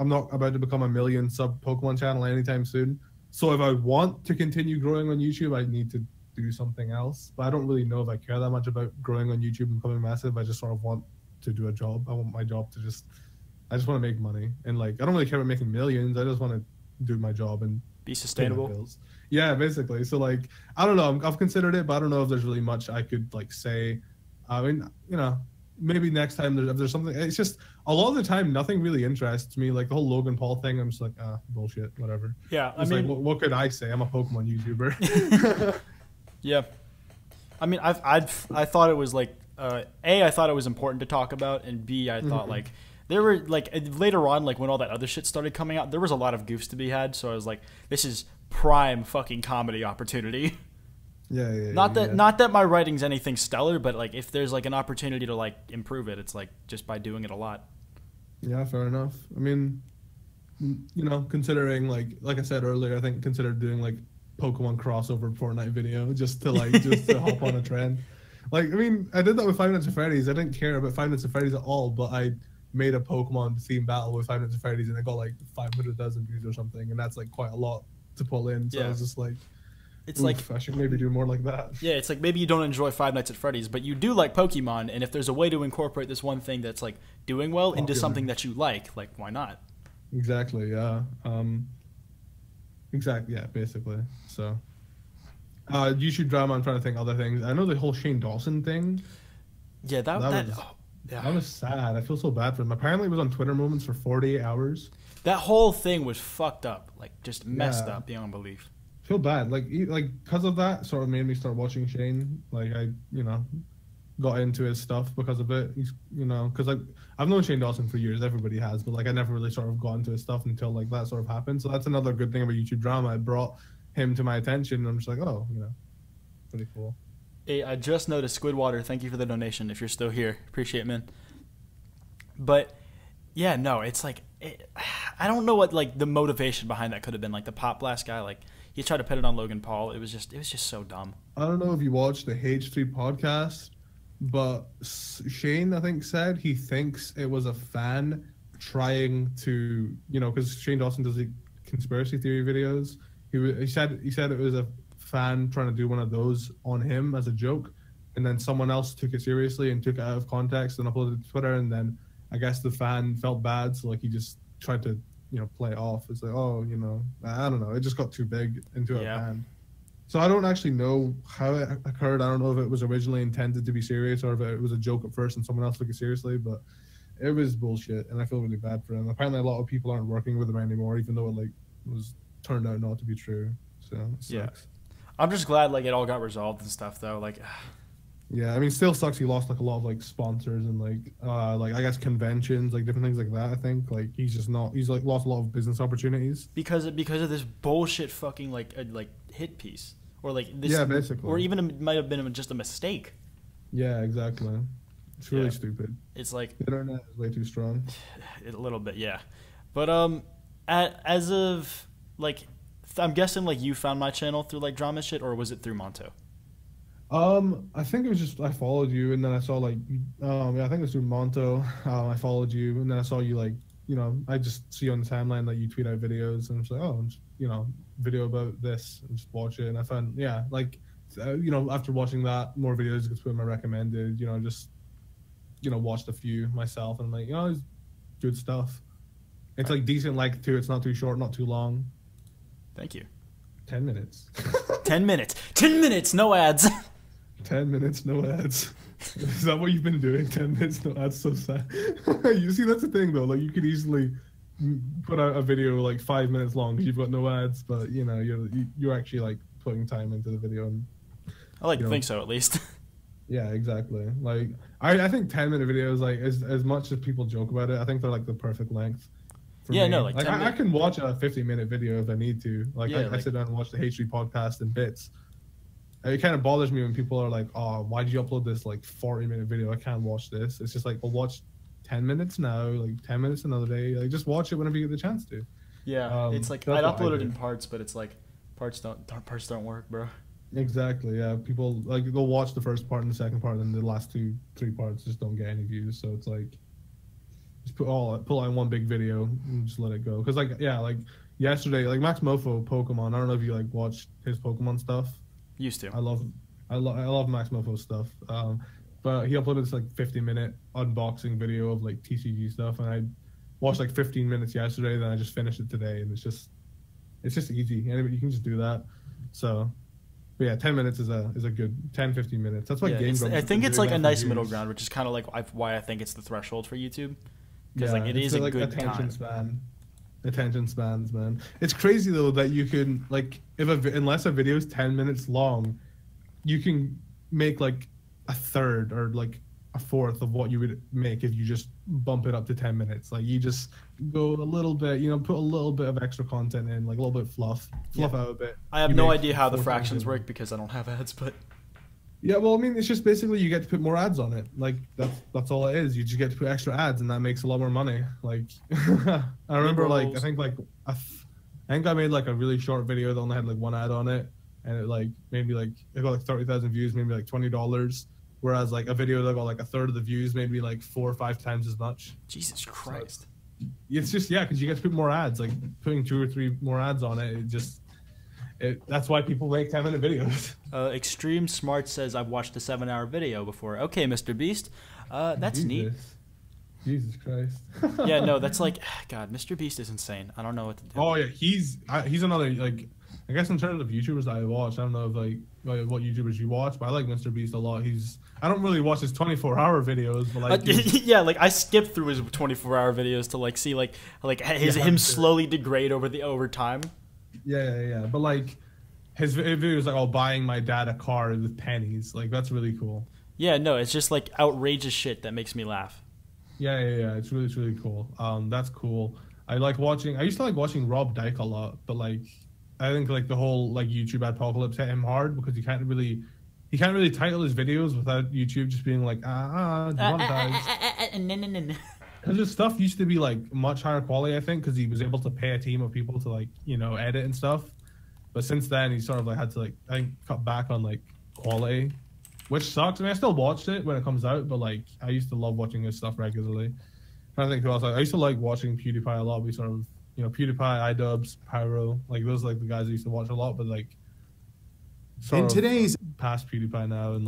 not about to become a 1 million sub Pokemon channel anytime soon. So if I want to continue growing on YouTube, I need to do something else. But I don't really know if I care that much about growing on YouTube and becoming massive. I just sort of want to do a job. I want my job to I just want to make money, and like I don't really care about making millions. I just want to do my job and be sustainable. Yeah, basically. So like I don't know, I've considered it, but I don't know if there's really much I could like say. I mean, you know, maybe next time if there's something. It's just a lot of the time nothing really interests me. Like the whole Logan Paul thing, I'm just like, bullshit, whatever. Yeah, I mean, like, what could I say? I'm a Pokemon YouTuber. Yeah, I mean, I thought it was like I thought it was important to talk about, and B, I thought like there were like later on, like when all that other shit started coming out, there was a lot of goofs to be had. So I was like, this is prime fucking comedy opportunity. Yeah. Not that my writing's anything stellar, but like if there's like an opportunity to like improve it, it's like just by doing it a lot. Yeah, fair enough. I mean, you know, considering like I said earlier, I think consider doing like Pokemon crossover Fortnite video just to hop on a trend. Like, I mean, I did that with Five Nights at Freddy's. I didn't care about Five Nights at Freddy's at all, but I made a Pokemon themed battle with Five Nights at Freddy's, and I got like 500,000 views or something, and that's like quite a lot to pull in. So I was just like, it's like I should maybe do more like that. Yeah, it's like maybe you don't enjoy Five Nights at Freddy's, but you do like Pokemon, and if there's a way to incorporate this one thing that's like doing well into something that you like why not? Exactly. Yeah. Exactly. Yeah. Basically. So. YouTube drama. I'm trying to think other things. I know the whole Shane Dawson thing. Yeah, that was sad. I feel so bad for him. Apparently, it was on Twitter Moments for 48 hours. That whole thing was fucked up. Like, just messed up beyond belief. I feel bad. Like because of that, sort of made me start watching Shane. Like, I, you know, got into his stuff because of it. He's, you know, because like I've known Shane Dawson for years. Everybody has, but like I never really sort of got into his stuff until like that sort of happened. So that's another good thing about YouTube drama. It brought him to my attention, and I'm just like, oh, you know, pretty cool. Hey, I just noticed Squidwater. Thank you for the donation. If you're still here, appreciate it, man. But yeah, no, it's like I don't know what like the motivation behind that could have been. Like the Pop Blast guy, like he tried to put it on Logan Paul. It was just so dumb. I don't know if you watched the H3 podcast, but Shane, I think, said he thinks it was a fan trying to, you know, because Shane Dawson does the conspiracy theory videos. He said it was a fan trying to do one of those on him as a joke, and then someone else took it seriously and took it out of context and uploaded it to Twitter, and then I guess the fan felt bad, so like he just tried to, play it off. It's like, oh, I don't know, it just got too big into a fan. So I don't actually know how it occurred. I don't know if it was originally intended to be serious or if it was a joke at first and someone else took it seriously, but it was bullshit, and I feel really bad for him. Apparently a lot of people aren't working with him anymore, even though it was turned out not to be true. So it sucks. I'm just glad it all got resolved and stuff though. Yeah, I mean, still sucks. He lost a lot of sponsors and I guess conventions, different things like that. I think he's lost a lot of business opportunities because of this bullshit fucking hit piece or this. Yeah, basically. Or even it might have been just a mistake. Yeah, exactly. It's really stupid. It's the internet is way too strong. A little bit, yeah. But as of I'm guessing you found my channel through drama shit, or was it through Monto? I think it was just I followed you, and then I saw I think it was through Monto. I followed you, and then I saw you I just see on the timeline that you tweet out videos, and it's like, oh, just, video about this, and just watch it, and I found after watching that, more videos gets put in my recommended. Just watched a few myself, and I'm like, it's good stuff. It's decent length too. It's not too short, not too long. Thank you. 10 minutes. 10 minutes. 10 minutes, no ads. 10 minutes, no ads. Is that what you've been doing? 10 minutes, no ads. So sad. You see, that's the thing though. You could easily put out a video 5 minutes long because you've got no ads, but you're actually putting time into the video. And, I like to think so, at least. Yeah, exactly. I think 10-minute videos, as much as people joke about it, I think they're the perfect length. Yeah, me. No, I can watch a 50-minute video if I need to. I sit down and watch the H3 podcast in bits. It kind of bothers me when people are like, "Oh, why did you upload this 40-minute video? I can't watch this." It's just well, watch 10 minutes now, 10 minutes another day. Just watch it whenever you get the chance to. Yeah, it's I'd upload it in parts, but it's parts don't work, bro. Exactly. Yeah, people they'll watch the first part and the second part, and the last 2-3 parts just don't get any views. So it's just pull out one big video and just let it go. Because yesterday, Max Mofo Pokemon. I don't know if you watched his Pokemon stuff. Used to. I love Max Mofo stuff. But he uploaded this 50-minute unboxing video of TCG stuff, and I watched 15 minutes yesterday. Then I just finished it today, and it's just easy. Anybody, you can just do that. So. But yeah, 10 minutes is a good 10-15 minutes. That's what Game Grumps. I think it's a nice middle ground, which is kind of why I think it's the threshold for YouTube. Because it is a good attention span. Attention spans, man. It's crazy though that you can unless a video is 10 minutes long, you can make a third or a fourth of what you would make if you just bump it up to 10 minutes. You just go a little bit, put a little bit of extra content in, a little bit fluff out a bit. I have no idea how the fractions work because I don't have ads, but yeah, well, I mean, it's just basically you get to put more ads on it. That's all it is. You just get to put extra ads, and that makes a lot more money. I remember I think I made a really short video that only had one ad on it, and it made me it got 30,000 views, maybe $20. Whereas a video that got a third of the views made me 4 or 5 times as much. Jesus Christ. So it's just because you get to put more ads, putting 2 or 3 more ads on it. That's why people make 10-minute videos. Extreme Smart says I've watched a 7-hour video before. Okay, Mr. Beast, that's neat. Jesus Christ. Yeah, no, that's God, Mr. Beast is insane. I don't know what to do. Oh yeah, he's another I guess in terms of YouTubers that I watch, I don't know if what YouTubers you watch, but I like Mr. Beast a lot. I don't really watch his 24-hour videos, but yeah, I skip through his 24-hour videos to see him slowly degrade over time. Yeah. But his videos buying my dad a car with pennies. That's really cool. Yeah, no, it's just outrageous shit that makes me laugh. Yeah. It's really cool. That's cool. I used to like watching Rob Dyke a lot, but I think the whole YouTube apocalypse hit him hard because he can't really title his videos without YouTube just being demonetized. Because his stuff used to be much higher quality, I think, because he was able to pay a team of people to edit and stuff. But since then, he sort of had to I think cut back on quality, which sucks. I mean, I still watched it when it comes out, but I used to love watching his stuff regularly. I think who else? I used to like watching PewDiePie a lot. We sort of PewDiePie, iDubbbz, Pyro, those the guys I used to watch a lot. But in today's past PewDiePie now, and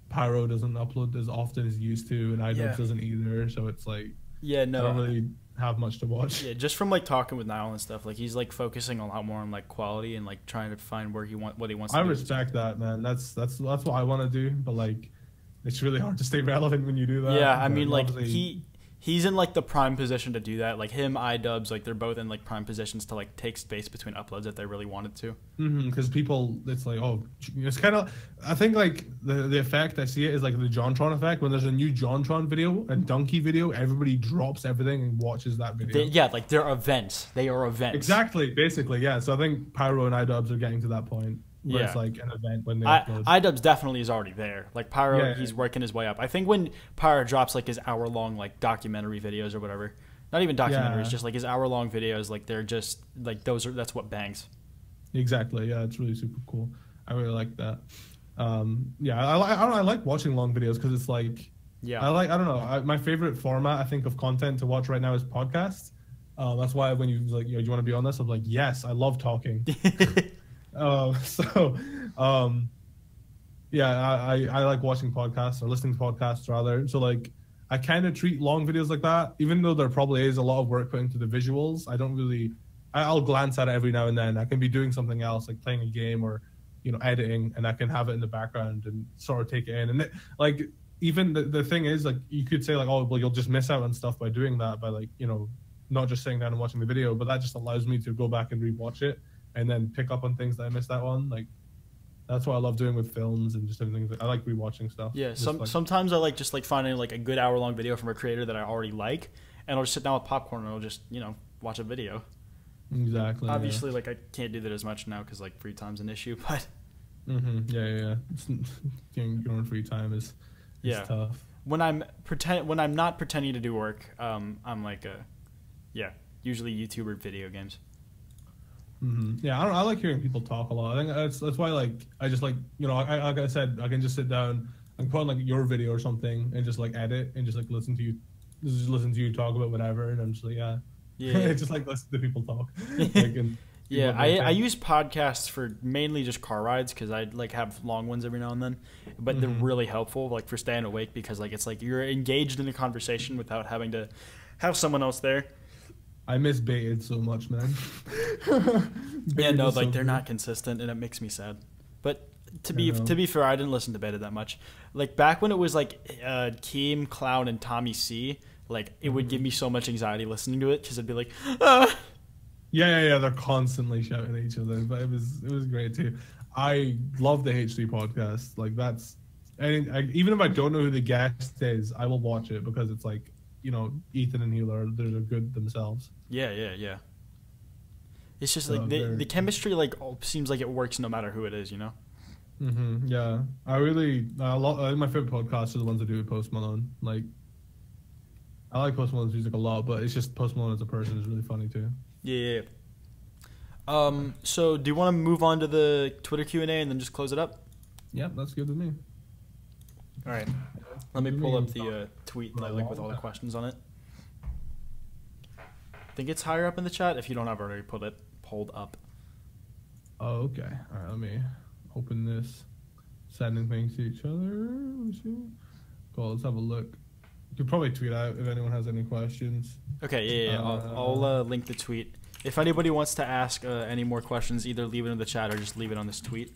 Pyro doesn't upload as often as he used to, and iDubbbz Yeah. doesn't either. So it's like Yeah, I don't no. really have much to watch. Yeah, just from like talking with Niall and stuff, like he's like focusing a lot more on like quality and like trying to find what he wants to I do. respect that, man. That's what I want to do, but like it's really hard to stay relevant when you do that. Yeah, I But mean, like obviously- he's in like the prime position to do that. Like him, iDubbbz, like they're both in like prime positions to like take space between uploads if they really wanted to. because people, it's like, oh, it's kind of, I think like the effect I see it is like the JonTron effect. When there's a new JonTron video and Donkey video, everybody drops everything and watches that video. Yeah, like they're events. They are events. Exactly, basically, yeah. So I think Pyro and iDubbbz are getting to that point where Yeah. it's like an event when they upload. iDubbbz definitely is already there. Like Pyro, Yeah, he's yeah. working his way up. I think when Pyro drops like his hour-long like documentary videos or whatever, not even documentaries, Yeah. just like his hour-long videos, like they're just like that's what bangs. Exactly, yeah, it's really super cool. I really like that. Yeah, I like watching long videos because it's like Yeah. I don't know. My favorite format I think of content to watch right now is podcasts. That's why when you like, do you want to be on this? I'm like, yes, I love talking. Yeah, I like watching podcasts or listening to podcasts rather. So like, I kind of treat long videos like that, even though there probably is a lot of work put into the visuals. I don't really. I'll glance at it every now and then. I can be doing something else, like playing a game or, editing, and I can have it in the background and sort of take it in. And like, even the thing is, like, you could say like, oh, well, you'll just miss out on stuff by doing that, by like, not just sitting down and watching the video, but that just allows me to go back and rewatch it and then pick up on things that I missed out on. Like, that's what I love doing with films and just everything. I like rewatching stuff. Yeah, Just like, sometimes I like just like finding like a good hour-long video from a creator that I already like, and I'll just sit down with popcorn and I'll just watch a video. exactly. Obviously, like I can't do that as much now because like free time's an issue, but Yeah. Getting your own free time is tough. when I'm not pretending to do work, I'm like usually YouTube or video games. Yeah, I like hearing people talk a lot. I think that's why like I just like like I said, I can just sit down and put on like your video or something and just like edit and just like listen to you talk about whatever, and I'm just like yeah. Just like listen to people talk. I use podcasts for mainly just car rides because I like have long ones every now and then, but they're really helpful like for staying awake because like it's like you're engaged in the conversation without having to have someone else there. I miss Baited so much, man. Yeah, no, like they're good. not consistent and it makes me sad. But to be fair, I didn't listen to Baited that much. Like back when it was like Keem, Clown, and Tommy C, like it would give me so much anxiety listening to it because it'd be like, ah. Yeah. They're constantly shouting at each other, but it was great too. I love the H3 podcast. Like that's, and even if I don't know who the guest is, I will watch it because it's like, Ethan and Healer, they're good themselves. Yeah. It's just So like the chemistry like seems like it works no matter who it is, Yeah, I think my favorite podcasts are the ones that do with Post Malone. Like, I like Post Malone's music a lot, but it's just Post Malone as a person is really funny too. Yeah. So do you want to move on to the Twitter Q&A and then just close it up? Yep, that's good with me. All right. Let me pull up the tweet like with all the questions on it. I think it's higher up in the chat if you don't have already pulled up. Oh, okay. All right, let me open this. Sending things to each other. Let's see. Cool, let's have a look. You could probably tweet out if anyone has any questions. Okay, yeah. I'll link the tweet. If anybody wants to ask any more questions, either leave it in the chat or just leave it on this tweet.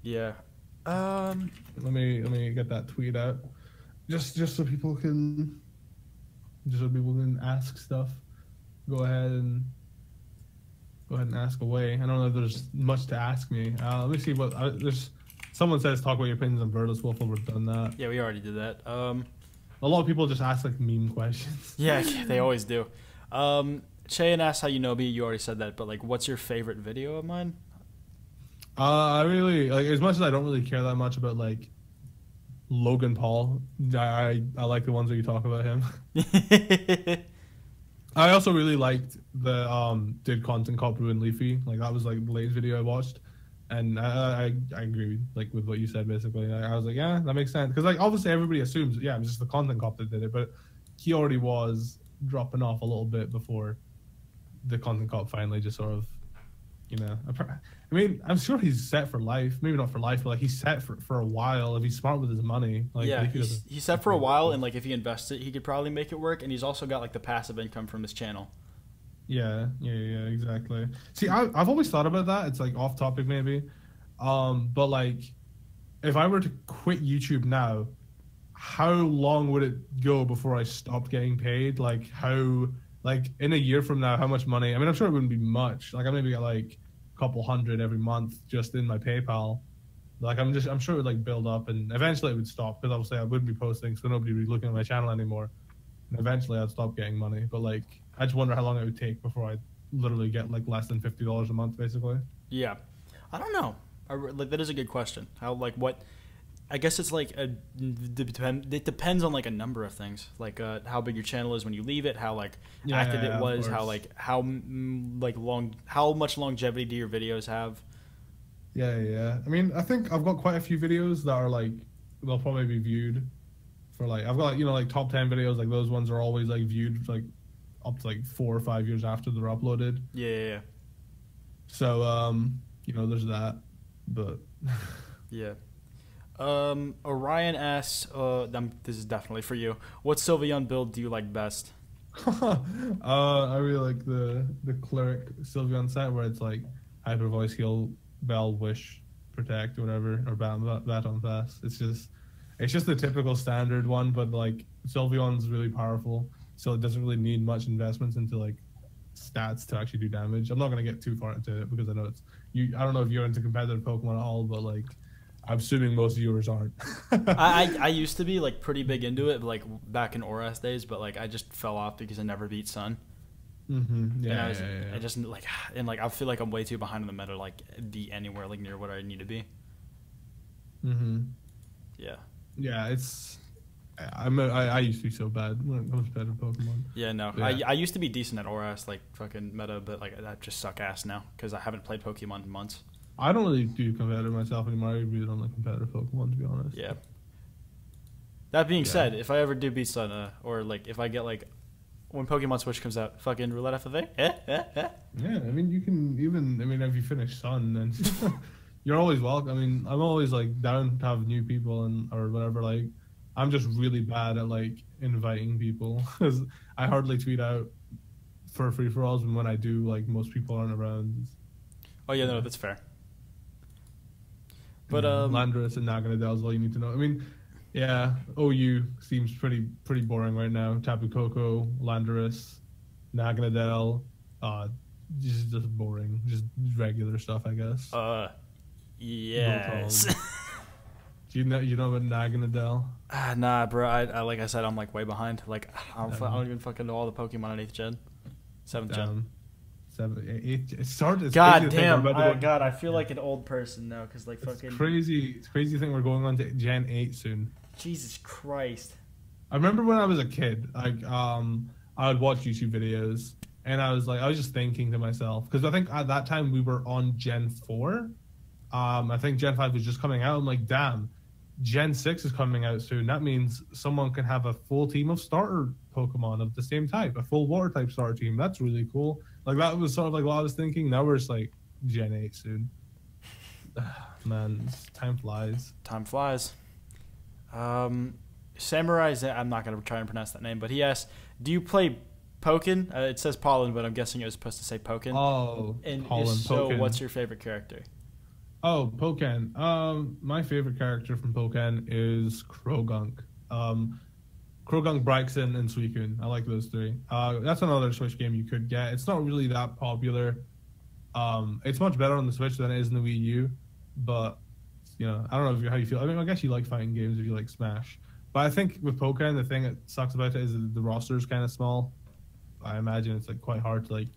Yeah. Let me get that tweet out. Just so people can ask stuff. Go ahead and ask away. I don't know if there's much to ask me. Let me see what there's. Someone says talk about your opinions on Virtus Waffle. We've done that. Yeah, we already did that. A lot of people just ask like meme questions. Yeah, they always do. Cheyan asks how you know me. You already said that, but like, what's your favorite video of mine? I really like, as much as I don't really care that much about like Logan Paul. I like the ones where you talk about him. I also really liked the did Content Cop ruin Leafy? Like that was like the latest video I watched, and I agree with what you said basically. I was like, yeah, that makes sense because like obviously everybody assumes it was just the Content Cop that did it, but he already was dropping off a little bit before the Content Cop finally just sort of you know, I mean, I'm sure he's set for life. Maybe not for life, but like he's set for a while if he's smart with his money. Like, Yeah, he's set for a while, work. and like if he invests it, he could probably make it work. And he's also got like the passive income from his channel. Yeah, exactly. See, I've always thought about that. It's like off topic maybe, but like if I were to quit YouTube now, how long would it go before I stopped getting paid? Like how, like in a year from now, how much money? I mean, I'm sure it wouldn't be much. Like I maybe get like a couple hundred every month just in my PayPal. Like I'm sure it would like build up, and eventually it would stop because obviously I wouldn't be posting, so nobody would be looking at my channel anymore. And eventually I'd stop getting money. But like I just wonder how long it would take before I literally get like less than $50 a month, basically. Yeah, I don't know. Like that is a good question. How like what? I guess it's like it depends on like a number of things, like how big your channel is when you leave it, how like active it was, how like how much longevity do your videos have. Yeah. I mean, I think I've got quite a few videos that are like they'll probably be viewed for like I've got like top 10 videos, like those ones are always like viewed like up to like 4 or 5 years after they're uploaded. Yeah. So there's that, but yeah. Orion asks, this is definitely for you. What Sylveon build do you like best? I really like the cleric Sylveon set where it's like hyper voice heal, bell, wish, protect, whatever, or baton pass. It's just the typical standard one, but like Sylveon's really powerful, so it doesn't really need much investments into like stats to actually do damage. I'm not gonna get too far into it because I know I don't know if you're into competitive Pokemon at all, but like I'm assuming most viewers aren't. I used to be like pretty big into it, like back in ORAS days, but like I just fell off because I never beat Sun. Mm-hmm. Yeah, I just like I feel like I'm way too behind in the meta, like be anywhere like near what I need to be. Mm-hmm. Yeah. Yeah, I used to be so bad when it comes to better Pokemon. Yeah, no. Yeah. I used to be decent at ORAS, like fucking meta, but like I just suck ass now because I haven't played Pokemon in months. I don't really do competitive myself anymore. I really don't like competitive Pokemon, to be honest. Yeah. That being said, if I ever do beat Sun, or like if I get like when Pokemon Switch comes out, fucking roulette FFA. Yeah, I mean you can even. I mean if you finish Sun, then you're always welcome. I mean I'm always like down to have new people or whatever. Like I'm just really bad at like inviting people because I hardly tweet out for free for alls, and when I do, like most people aren't around. Oh yeah, no, that's fair. But Landorus and Naganadel is all you need to know. I mean, yeah, OU seems pretty boring right now. Tapu Koko, Landorus, Naganadel, just boring, just regular stuff, I guess. Yes. Do you know about Naganadel? Nah, bro. I like I said, I'm like way behind. Like I don't even fucking know all the Pokemon on 8th gen, 7th gen. 7, 8. It started. God damn! God, I feel like an old person now because like fucking. It's crazy. It's crazy thing we're going on to Gen 8 soon. Jesus Christ! I remember when I was a kid, like I would watch YouTube videos, and I was just thinking to myself because I think at that time we were on Gen 4. I think Gen 5 was just coming out. I'm like, damn, Gen 6 is coming out soon. That means someone can have a full team of starter Pokemon of the same type, a full water type starter team. That's really cool. Like that was sort of like what I was thinking. Now we're just like Gen 8 soon. Man, time flies. Time flies. Samurai, I'm not gonna try and pronounce that name, but he asks, "Do you play Pokken?" It says Pollen, but I'm guessing it was supposed to say Pokken. Oh, and Pollen. So, Pokken. what's your favorite character? Oh, Pokken. My favorite character from Pokken is Krogunk. Krogunk, Braixen, and Suicune. I like those three. That's another Switch game you could get. It's not really that popular. It's much better on the Switch than it is in the Wii U, but I don't know how you feel. I mean, I guess you like fighting games if you like Smash. But I think with Pokken, the thing that sucks about it is the roster is kind of small. I imagine it's like quite hard to like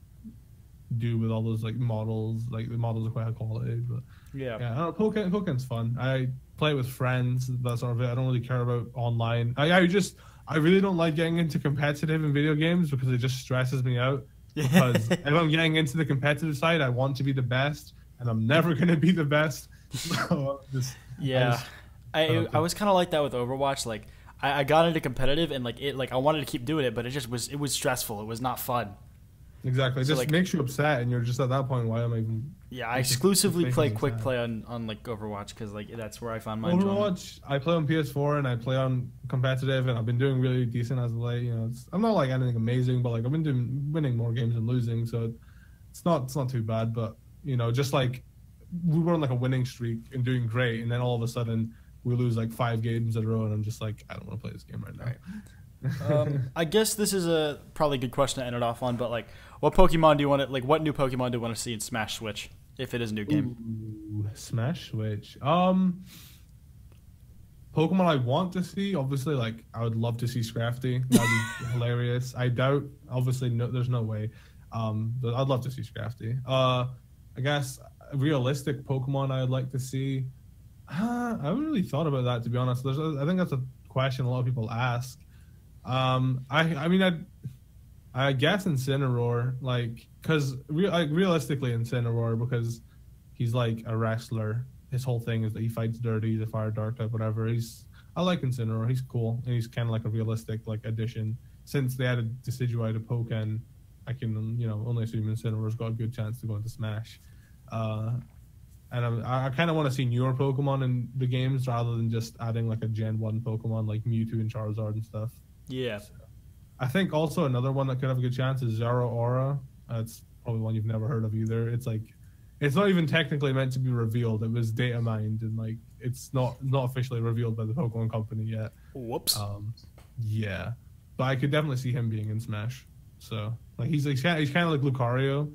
do with all those like models. Like the models are quite high quality, but yeah. I don't know, Pokken's fun. I play it with friends. That sort of it. I don't really care about online. I really don't like getting into competitive in video games because it just stresses me out. Because if I'm getting into the competitive side, I want to be the best, and I'm never going to be the best. So I was kind of like that with Overwatch. Like I got into competitive and like I wanted to keep doing it, but it was stressful. It was not fun. Exactly. It So, just like, makes you upset, and you're just at that point. Why am I even? yeah, I It's just exclusively making play me quick sad. play on like Overwatch because like that's where I find my enjoyment. Overwatch, I play on PS4 and I play on competitive, and I've been doing really decent as of late. You know, I'm not like anything amazing, but like I've been winning more games than losing, so it's not too bad. But you know, just like we were on like a winning streak and doing great, and then all of a sudden we lose like 5 games in a row, and I'm just like, I don't want to play this game right now. Right. I guess this is a probably good question to end it off on, but like, what Pokemon do you want to like? What new Pokemon do you want to see in Smash Switch if it is a new game? Ooh, Smash Switch. Pokemon I want to see, obviously, like I would love to see Scrafty. That'd be hilarious. I doubt, obviously, no, there's no way. But I'd love to see Scrafty. I guess realistic Pokemon I'd like to see. I haven't really thought about that, to be honest. I think that's a question a lot of people ask. I mean, I guess Incineroar, like, because realistically Incineroar, because he's like a wrestler. His whole thing is that he fights dirty. He's a fire dark type, whatever. I like Incineroar. He's cool, and he's kind of like a realistic like addition. Since they added Decidueye to Pokken, I can only assume Incineroar's got a good chance to go into Smash. And I kind of want to see newer Pokemon in the games rather than just adding like a Gen 1 Pokemon like Mewtwo and Charizard and stuff. Yeah. So, I think also another one that could have a good chance is Zeraora. That's probably one you've never heard of either. It's like, it's not even technically meant to be revealed. It was data mined, and like it's not officially revealed by the Pokemon Company yet. Whoops. Yeah, but I could definitely see him being in Smash. So like he's kind of like Lucario.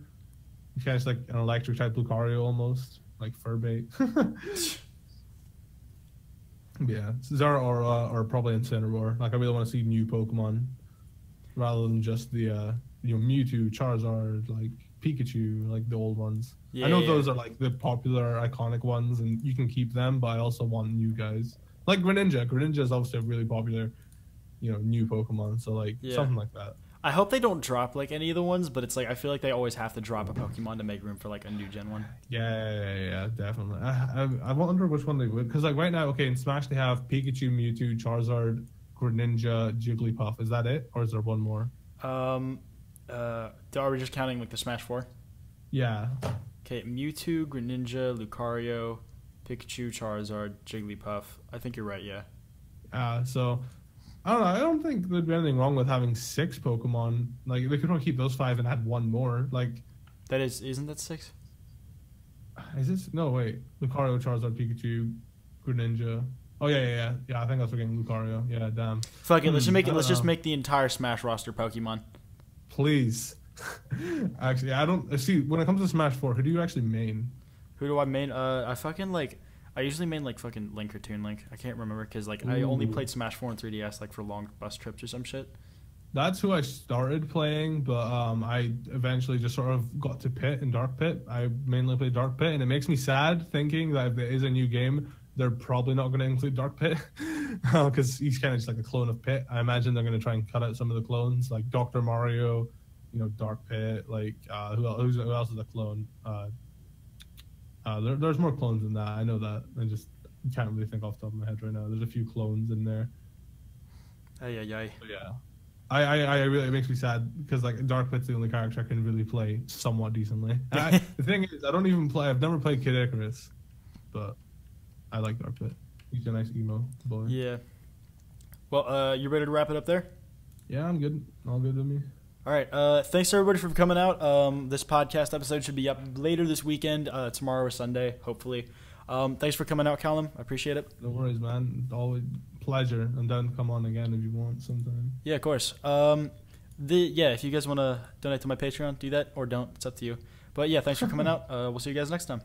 He's kind of like an electric type Lucario almost, like Furby. Yeah, Zeraora or probably Incineroar. Like I really want to see new Pokemon rather than just the Mewtwo, Charizard, like Pikachu, like the old ones. Yeah, I know those are like the popular iconic ones, and you can keep them, but I also want new guys like Greninja. Greninja is obviously a really popular, new Pokemon. So like something like that. I hope they don't drop like any of the ones, but it's like I feel like they always have to drop a Pokemon to make room for like a new Gen one. Yeah, definitely. I wonder which one they would, because like right now, okay, in Smash they have Pikachu, Mewtwo, Charizard, Greninja, Jigglypuff. Is that it, or is there one more? Are we just counting like the Smash 4? Yeah. Okay, Mewtwo, Greninja, Lucario, Pikachu, Charizard, Jigglypuff. I think you're right, yeah. So I don't know. I don't think there'd be anything wrong with having 6 Pokemon. Like they could probably keep those 5 and add one more. Like isn't that 6? Is this no wait? Lucario, Charizard, Pikachu, Greninja. Oh yeah. I think I was forgetting Lucario. Yeah, damn. Fuck it. Let's just make it. Let's just make the entire Smash roster Pokemon. Please. Actually, I don't see. When it comes to Smash 4, who do you actually main? Who do I main? I usually main like fucking Link or Toon Link. I can't remember because like I only played Smash 4 and 3DS like for long bus trips or some shit. That's who I started playing, but I eventually just sort of got to Pit and Dark Pit. I mainly play Dark Pit, and it makes me sad thinking that if there is a new game, they're probably not going to include Dark Pit because he's kind of just like a clone of Pit. I imagine they're going to try and cut out some of the clones, like Dr. Mario, Dark Pit. Like who else is a clone? There's more clones than that. I know that. I just can't really think off the top of my head right now. There's a few clones in there. Yeah. So, yeah. I really, it makes me sad because like Dark Pit's the only character I can really play somewhat decently. The thing is, I've never played Kid Icarus, but I like Dark Pit. He's a nice emo boy. Yeah. Well, you ready to wrap it up there? Yeah, I'm good. All good with me. All right. Thanks everybody for coming out. This podcast episode should be up later this weekend, tomorrow or Sunday, hopefully. Thanks for coming out, Callum. I appreciate it. No worries, man. Always pleasure. I'm down to come on again if you want sometime. Yeah, of course. If you guys want to donate to my Patreon, do that or don't. It's up to you. But yeah, thanks for coming out. We'll see you guys next time.